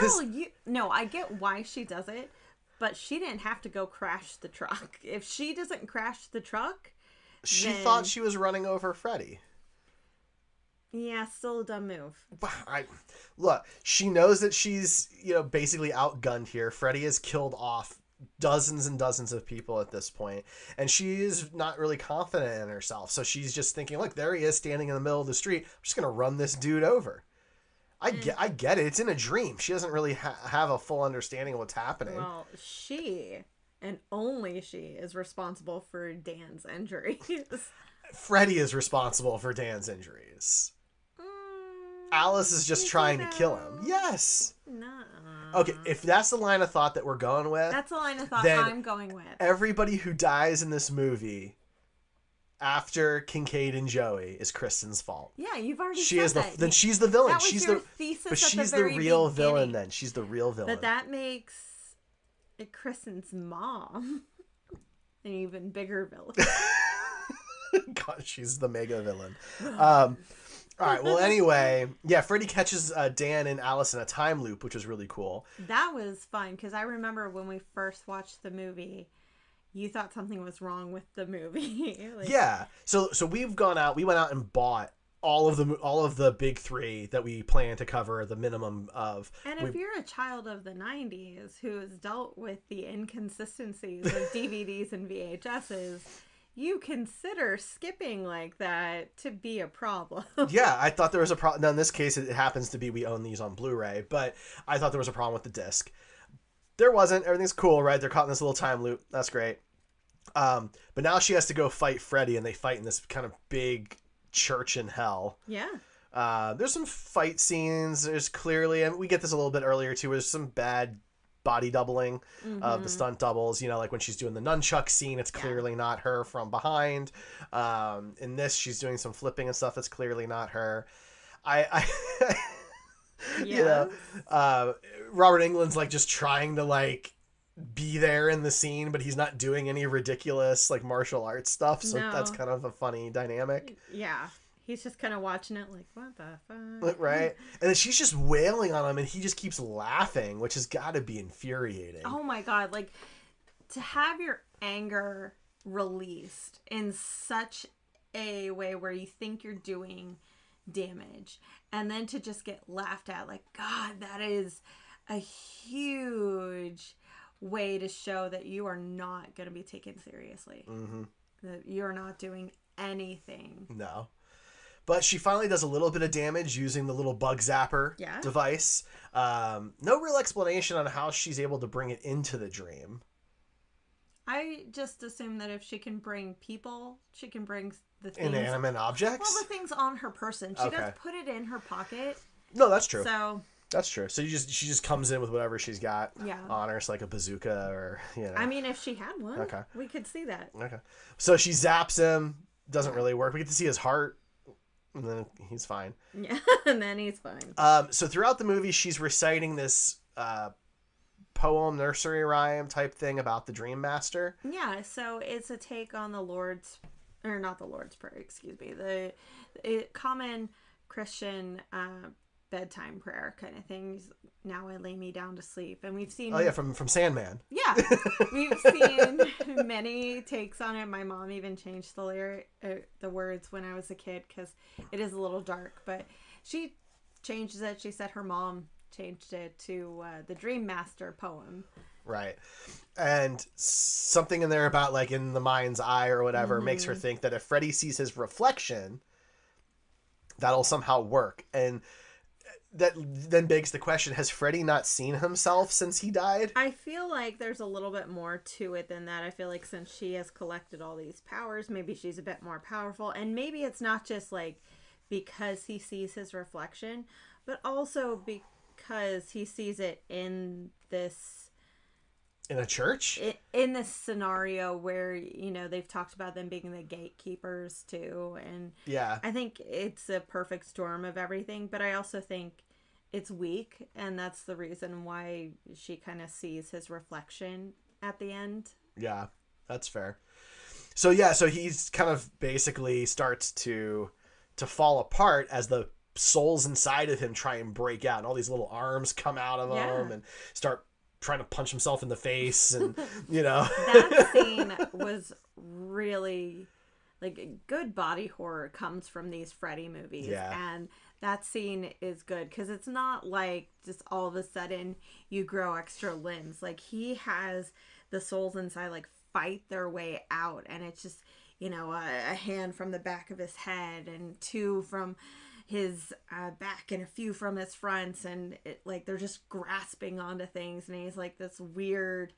I get why she does it, but she didn't have to go crash the truck. If she doesn't crash the truck, she thought she was running over Freddy. Yeah, still a dumb move. Look, she knows that she's, you know, basically outgunned here. Freddy has killed off dozens and dozens of people at this point, and she is not really confident in herself. So she's just thinking, look, there he is standing in the middle of the street. I'm just going to run this dude over. I get it. It's in a dream. She doesn't really have a full understanding of what's happening. Well, she, and only she, is responsible for Dan's injuries. Freddy is responsible for Dan's injuries. Alice is just trying to kill him. Yes. No. Okay, if that's the line of thought that we're going with, that's the line of thought I'm going with. Everybody who dies in this movie after Kincaid and Joey is Kristen's fault. Yeah, you've already said that. Then she's the villain. That was she's your the thesis but at she's the the very real beginning. villain. Then she's the real villain. That makes it Kristen's mom an even bigger villain. God, she's the mega villain. All right, well, anyway, yeah, Freddy catches Dan and Alice in a time loop, which was really cool. That was fun, because I remember when we first watched the movie, you thought something was wrong with the movie. Yeah, so we went out and bought all of the big three that we plan to cover, the minimum of. And if you're a child of the 90s who has dealt with the inconsistencies of DVDs and VHSs, you consider skipping like that to be a problem. Yeah, I thought there was a problem. Now, in this case, it happens to be we own these on Blu-ray, but I thought there was a problem with the disc. There wasn't. Everything's cool, right? They're caught in this little time loop. That's great. But now she has to go fight Freddy, and they fight in this kind of big church in hell. Yeah. There's some fight scenes. There's clearly, and we get this a little bit earlier too, there's some bad body doubling of the stunt doubles. You know, like when she's doing the nunchuck scene, it's clearly not her from behind. In this, she's doing some flipping and stuff that's clearly not her. I you know, Robert Englund's like just trying to like be there in the scene, but he's not doing any ridiculous like martial arts stuff, so that's kind of a funny dynamic. Yeah, he's just kind of watching it like, what the fuck, right? And then she's just wailing on him, and he just keeps laughing, which has got to be infuriating. Oh my god, like to have your anger released in such a way where you think you're doing damage, and then to just get laughed at, like, God, that is a huge way to show that you are not going to be taken seriously. That you're not doing anything. No. But she finally does a little bit of damage using the little bug zapper device. No real explanation on how she's able to bring it into the dream. I just assume that if she can bring people, she can bring the things. Inanimate objects? Well, the things on her person. She does put it in her pocket. No, that's true. So... That's true. So she just comes in with whatever she's got on her, so like a bazooka or, you know. I mean, if she had one, we could see that. Okay. So she zaps him. Doesn't really work. We get to see his heart, and then he's fine. Yeah, and then he's fine. So throughout the movie, she's reciting this poem, nursery rhyme type thing about the Dream Master. Yeah, so it's a take on the Lord's, or not the Lord's Prayer, excuse me, the common Christian bedtime prayer kind of things. Now I lay me down to sleep, and we've seen from Sandman. Yeah, we've seen many takes on it. My mom even changed the words when I was a kid because it is a little dark, but she changed it. She said her mom changed it to the Dream Master poem. Right. And something in there about like in the mind's eye or whatever makes her think that if Freddy sees his reflection, that'll somehow work. And that then begs the question, has Freddy not seen himself since he died? I feel like there's a little bit more to it than that. I feel like since she has collected all these powers, maybe she's a bit more powerful. And maybe it's not just like because he sees his reflection, but also because he sees it in this... In a church? In this scenario where, you know, they've talked about them being the gatekeepers too. And yeah, I think it's a perfect storm of everything, but I also think it's weak. And that's the reason why she kind of sees his reflection at the end. Yeah, that's fair. So yeah, so he's kind of basically starts to fall apart as the souls inside of him try and break out. And all these little arms come out of him and start trying to punch himself in the face, and you know. That scene was really like good body horror comes from these Freddy movies, and that scene is good because it's not like just all of a sudden you grow extra limbs. Like he has the souls inside like fight their way out, and it's just, you know, a hand from the back of his head and two from his back and a few from his fronts, and like they're just grasping onto things, and he's like this weird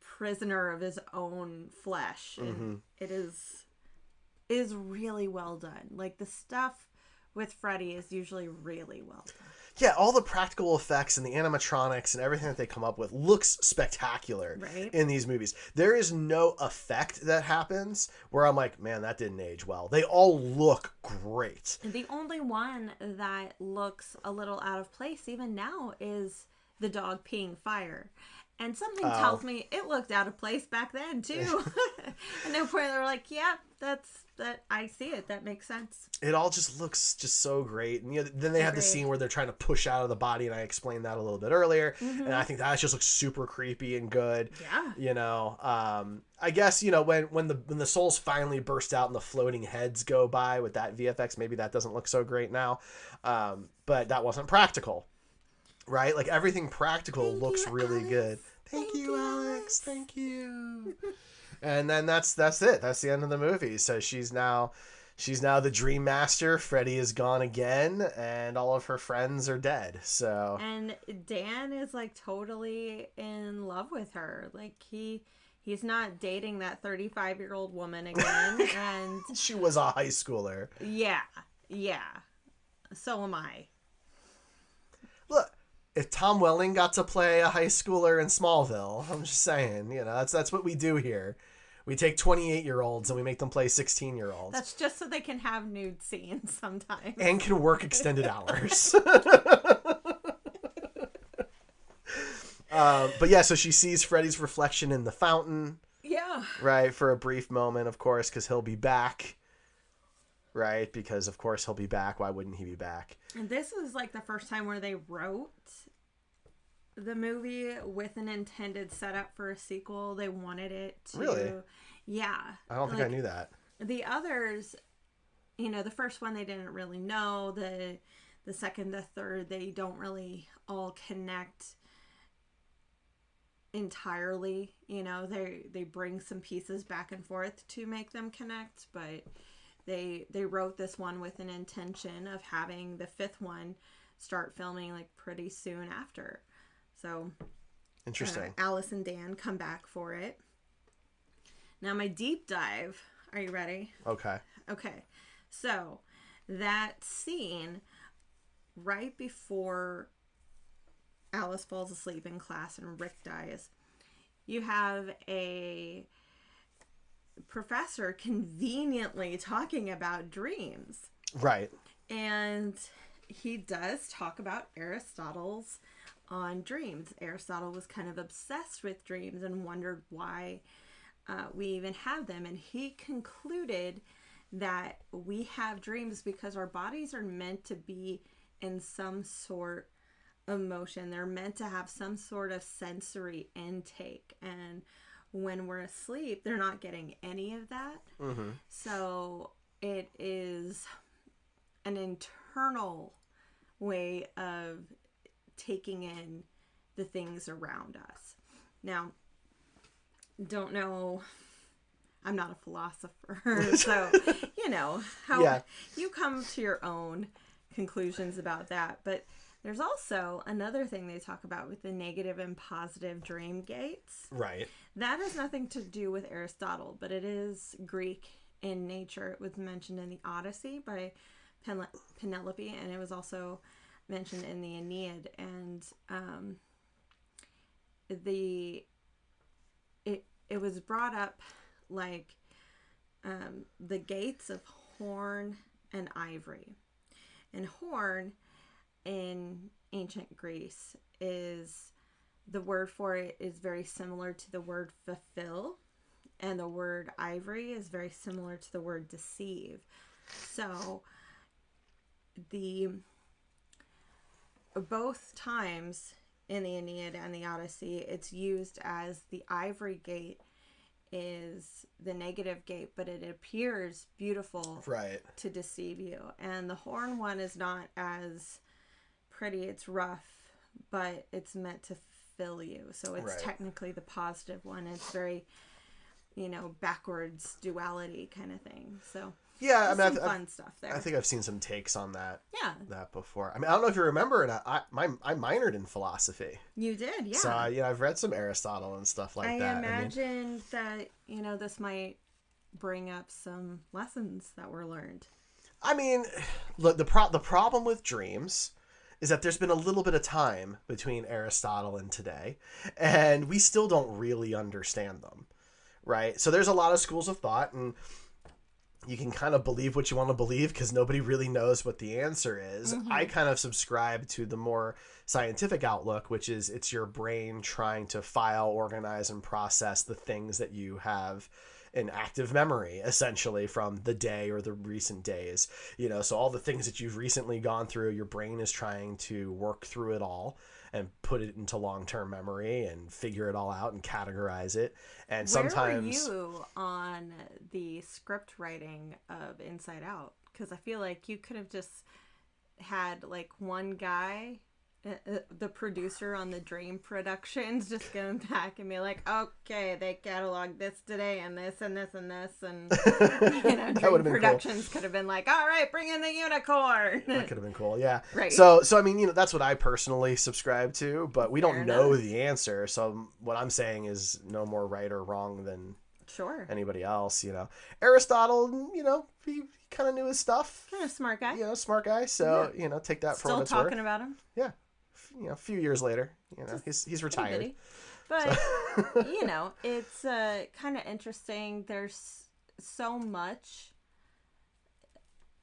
prisoner of his own flesh, and it is really well done. Like the stuff with Freddy is usually really well done. Yeah, all the practical effects and the animatronics and everything that they come up with looks spectacular in these movies. There is no effect that happens where I'm like, man, that didn't age well. They all look great. The only one that looks a little out of place even now is the dog peeing fire. And something tells me it looked out of place back then too. At no point they were like, "Yeah, that. I see it. That makes sense." It all just looks just so great. And then they have the scene where they're trying to push out of the body, and I explained that a little bit earlier. Mm-hmm. And I think that just looks super creepy and good. Yeah. I guess when the souls finally burst out and the floating heads go by with that VFX, maybe that doesn't look so great now. But that wasn't practical, right? Like everything practical looks really Alex. Good. Thank you, Alex. Thank you. And then that's it. That's the end of the movie. So she's now the Dream Master. Freddy is gone again, and all of her friends are dead. So and Dan is like totally in love with her. Like he's not dating that 35-year-old woman again. And she was a high schooler. Yeah. So am I. Look. If Tom Welling got to play a high schooler in Smallville, I'm just saying, that's what we do here. We take 28-year-olds and we make them play 16-year-olds. That's just so they can have nude scenes sometimes. And can work extended hours. But yeah, so she sees Freddy's reflection in the fountain. Yeah. Right, for a brief moment, of course, because he'll be back. Right, because of course he'll be back. Why wouldn't he be back? And this was like the first time where they wrote the movie with an intended setup for a sequel. They wanted it to... Really? Yeah. I don't think I knew that. The others, the first one they didn't really know. The second, the third, they don't really all connect entirely. They bring some pieces back and forth to make them connect, but they wrote this one with an intention of having the fifth one start filming like pretty soon after. So interesting. Alice and Dan come back for it. Now my deep dive. Are you ready? Okay. So that scene right before Alice falls asleep in class and Rick dies, you have a professor conveniently talking about dreams. Right. And he does talk about Aristotle's on dreams. Aristotle was kind of obsessed with dreams and wondered why we even have them. And he concluded that we have dreams because our bodies are meant to be in some sort of motion. They're meant to have some sort of sensory intake. And when we're asleep, they're not getting any of that. Mm-hmm. So it is an internal way of taking in the things around us. Now, don't know, I'm not a philosopher, so how you come to your own conclusions about that. But there's also another thing they talk about with the negative and positive dream gates. Right. That has nothing to do with Aristotle, but it is Greek in nature. It was mentioned in the Odyssey by Penelope, and it was also mentioned in the Aeneid. And it was brought up like the gates of horn and ivory. And horn in ancient Greece is, the word for it is very similar to the word fulfill, and the word ivory is very similar to the word deceive. So both times in the Aeneid and the Odyssey, it's used as the ivory gate is the negative gate, but it appears beautiful to deceive you. And the horn one is not as pretty. It's rough, but it's meant to fill you. So it's technically the positive one. It's very, backwards duality kind of thing. So yeah, I mean, fun stuff there. I think I've seen some takes on that. Yeah, that before. I mean, I don't know if you remember, I minored in philosophy. You did, yeah. So I've read some Aristotle and stuff like that. I imagined that this might bring up some lessons that were learned. I mean, look, the problem with dreams is that there's been a little bit of time between Aristotle and today, and we still don't really understand them, right? So there's a lot of schools of thought, and you can kind of believe what you want to believe because nobody really knows what the answer is. I kind of subscribe to the more scientific outlook, which is it's your brain trying to file, organize, and process the things that you have in active memory, essentially, from the day or the recent days. So all the things that you've recently gone through, your brain is trying to work through it all and put it into long-term memory and figure it all out and categorize it. And sometimes... Where were you on the script writing of Inside Out? Because I feel like you could have just had like one guy, the producer on the Dream Productions, just going back and be like, okay, they cataloged this today and this and this and this, and Dream Productions cool. Could have been like, all right, bring in the unicorn. That could have been cool, yeah. Right. So I mean, that's what I personally subscribe to, but we don't know the answer. So what I'm saying is no more right or wrong than anybody else. Aristotle, he kind of knew his stuff. Kind of smart guy. Smart guy. So take that for what it's worth. Still talking about him. Yeah. A few years later, he's retired. But it's kind of interesting. There's so much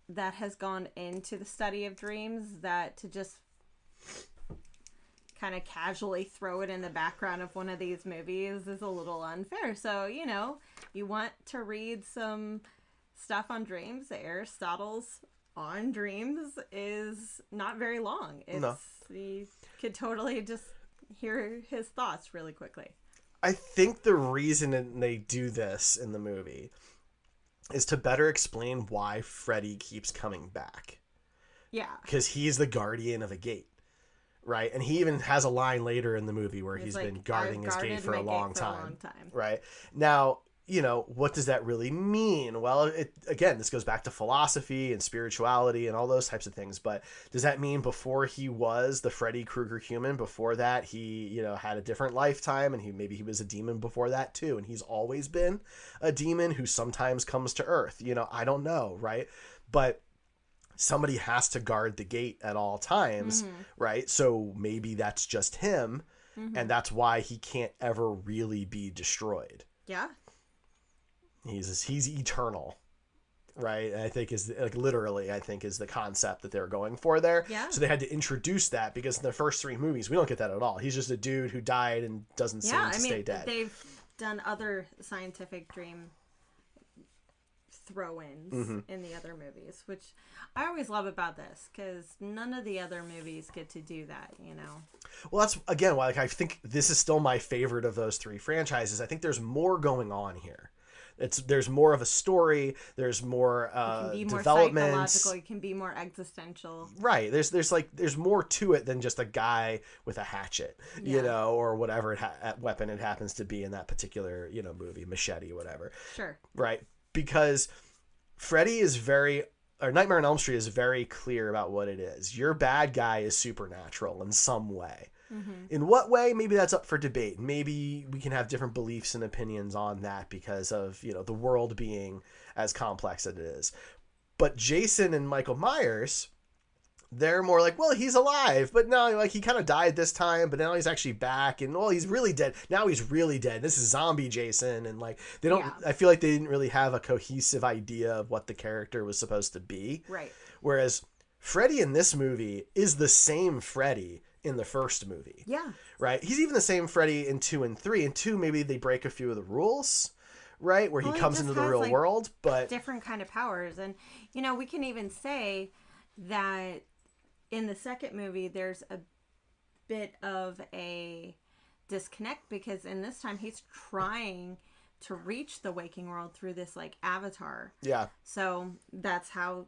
that has gone into the study of dreams that to just kind of casually throw it in the background of one of these movies is a little unfair. So you want to read some stuff on dreams. Aristotle's on dreams is not very long. You could totally just hear his thoughts really quickly. I think the reason they do this in the movie is to better explain why Freddy keeps coming back. Yeah. Because he's the guardian of a gate, right? And he even has a line later in the movie where he's been guarding his gate for a long time. Right? Now, what does that really mean? Well, again, this goes back to philosophy and spirituality and all those types of things. But does that mean before he was the Freddy Krueger human, before that he, had a different lifetime and maybe he was a demon before that too, and he's always been a demon who sometimes comes to Earth? I don't know, right? But somebody has to guard the gate at all times, right? So maybe that's just him, and that's why he can't ever really be destroyed. Yeah. He's eternal, right? And I think is the concept that they're going for there. Yeah. So they had to introduce that because in the first three movies we don't get that at all. He's just a dude who died and doesn't seem to stay dead. They've done other scientific dream throw-ins in the other movies, which I always love about this because none of the other movies get to do that. Well, that's again why I think this is still my favorite of those three franchises. I think there's more going on here. There's more of a story. There's more development. More psychological. You can be more existential. Right. There's more to it than just a guy with a hatchet, or whatever weapon it happens to be in that particular movie, machete, whatever. Sure. Right. Because Freddy Nightmare on Elm Street is very clear about what it is. Your bad guy is supernatural in some way. In what way? Maybe that's up for debate. Maybe we can have different beliefs and opinions on that because of, the world being as complex as it is. But Jason and Michael Myers, they're more like, well, he's alive, but no, he kind of died this time, but now he's actually back, and he's really dead. Now he's really dead. This is zombie Jason, and they don't. Yeah. I feel like they didn't really have a cohesive idea of what the character was supposed to be. Right. Whereas Freddy in this movie is the same Freddy in the first movie. Yeah. Right? He's even the same Freddy in 2 and 3. In 2, maybe they break a few of the rules, right? Where he comes into the real world, but different kind of powers. And, we can even say that in the second movie, there's a bit of a disconnect because in this time, he's trying to reach the waking world through this, avatar. Yeah. So that's how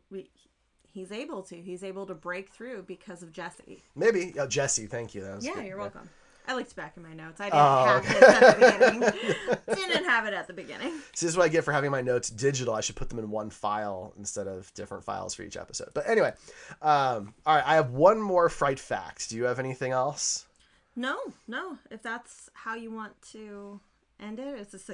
he's able to break through because of Jesse. Maybe. Jesse, thank you. You're welcome. I looked back in my notes. I didn't have it at the beginning. Didn't have it at the beginning. See, this is what I get for having my notes digital. I should put them in one file instead of different files for each episode. But anyway, all right, I have one more Fright Fact. Do you have anything else? No. If that's how you want to end it, is this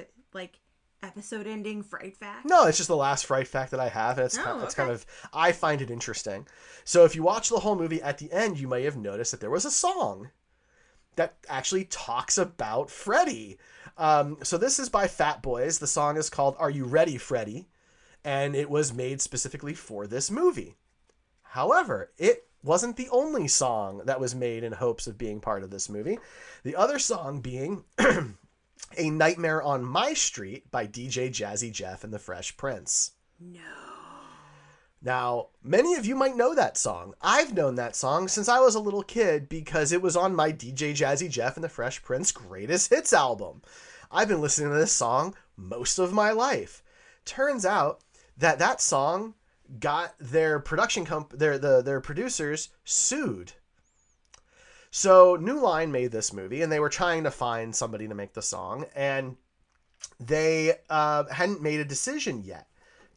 episode ending Fright Fact? No, it's just the last Fright Fact that I have. And it's kind of, I find it interesting. So if you watch the whole movie, at the end, you may have noticed that there was a song that actually talks about Freddy. So this is by Fat Boys. The song is called Are You Ready, Freddy? and it was made specifically for this movie. However, it wasn't the only song that was made in hopes of being part of this movie. The other song being A Nightmare on My Street by DJ Jazzy Jeff and the Fresh Prince. No. Now, many of you might know that song. I've known that song since I was a little kid because it was on my DJ Jazzy Jeff and the Fresh Prince Greatest Hits album. I've been listening to this song most of my life. Turns out that song got their production their producers sued. So New Line made this movie, and they were trying to find somebody to make the song, and they hadn't made a decision yet.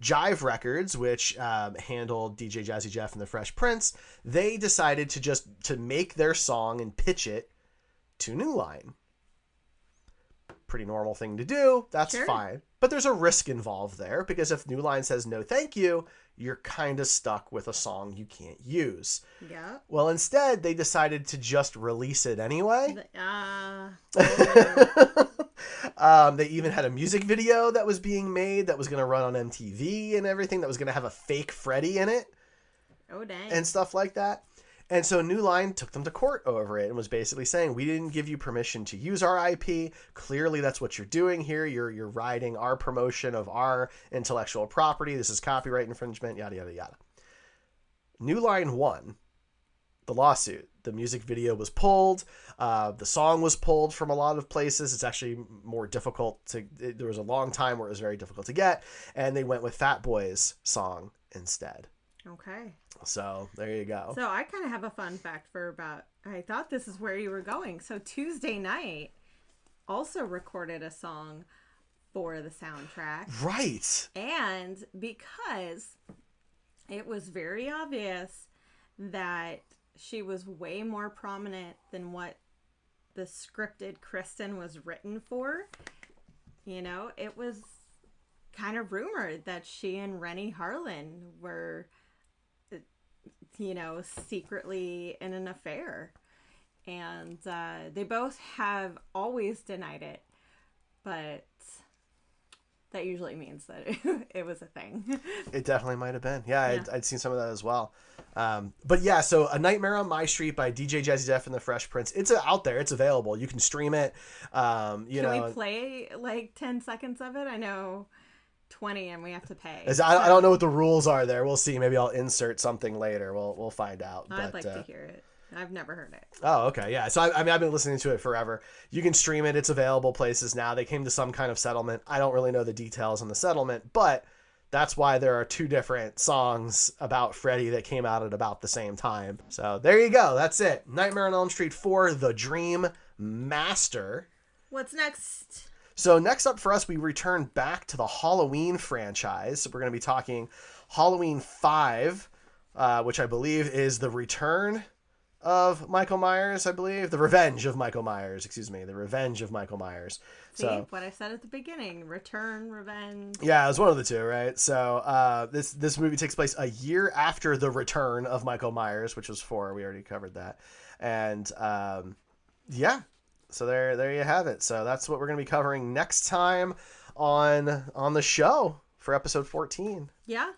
Jive Records, which handled DJ Jazzy Jeff and the Fresh Prince, they decided to make their song and pitch it to New Line. Pretty normal thing to do. That's sure. Fine. But there's a risk involved there, because if New Line says no thank you, you're kind of stuck with a song you can't use. Yeah. Well, instead, they decided to just release it anyway. They even had a music video that was being made that was going to run on MTV and everything, that was going to have a fake Freddy in it. Oh, dang. And stuff like that. And so New Line took them to court over it and was basically saying, we didn't give you permission to use our IP. Clearly, that's what you're doing here. You're riding our promotion of our intellectual property. This is copyright infringement, yada, yada, yada. New Line won the lawsuit. The music video was pulled. The song was pulled from a lot of places. It's actually more difficult there was a long time where it was very difficult to get. And they went with Fat Boy's song instead. Okay. So there you go. So I kind of have a fun fact I thought this is where you were going. So Tuesday Night also recorded a song for the soundtrack. Right. And because it was very obvious that she was way more prominent than what the scripted Kristen was written for, it was kind of rumored that she and Rennie Harlan were secretly in an affair. And they both have always denied it, but that usually means that it was a thing. It definitely might have been. Yeah. I'd seen some of that as well. But yeah, so A Nightmare on My Street by DJ Jazzy Jeff and the Fresh Prince. It's out there. It's available. You can stream it. Can we play like 10 seconds of it? I know 20 and we have to pay. I don't know what the rules are there. We'll see. Maybe I'll insert something later. We'll find out. I'd like to hear it. I've never heard it. Oh, okay. Yeah. So I've been listening to it forever. You can stream it. It's available places now. They came to some kind of settlement. I don't really know the details on the settlement, but that's why there are two different songs about Freddy that came out at about the same time. So there you go. That's it. Nightmare on Elm Street 4, The Dream Master. What's next? So next up for us, we return back to the Halloween franchise. So we're going to be talking Halloween 5, which I believe is the return of Michael Myers, The Revenge of Michael Myers, The Revenge of Michael Myers. See, what I said at the beginning, return, revenge. Yeah, it was one of the two, right? So this movie takes place a year after the return of Michael Myers, which was 4. We already covered that. And so there you have it. So that's what we're going to be covering next time on the show for episode 14. Yeah.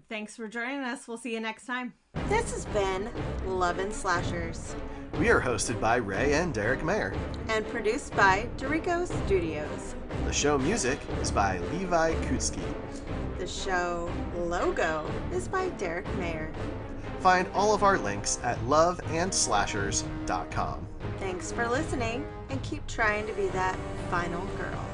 Thanks for joining us. We'll see you next time. This has been Lovin' Slashers. We are hosted by Rae and Derrick Mayer. And produced by Derrico Studios. The show music is by Levi Kutsky. The show logo is by Derrick Mayer. Find all of our links at loveandslashers.com. Thanks for listening, and keep trying to be that final girl.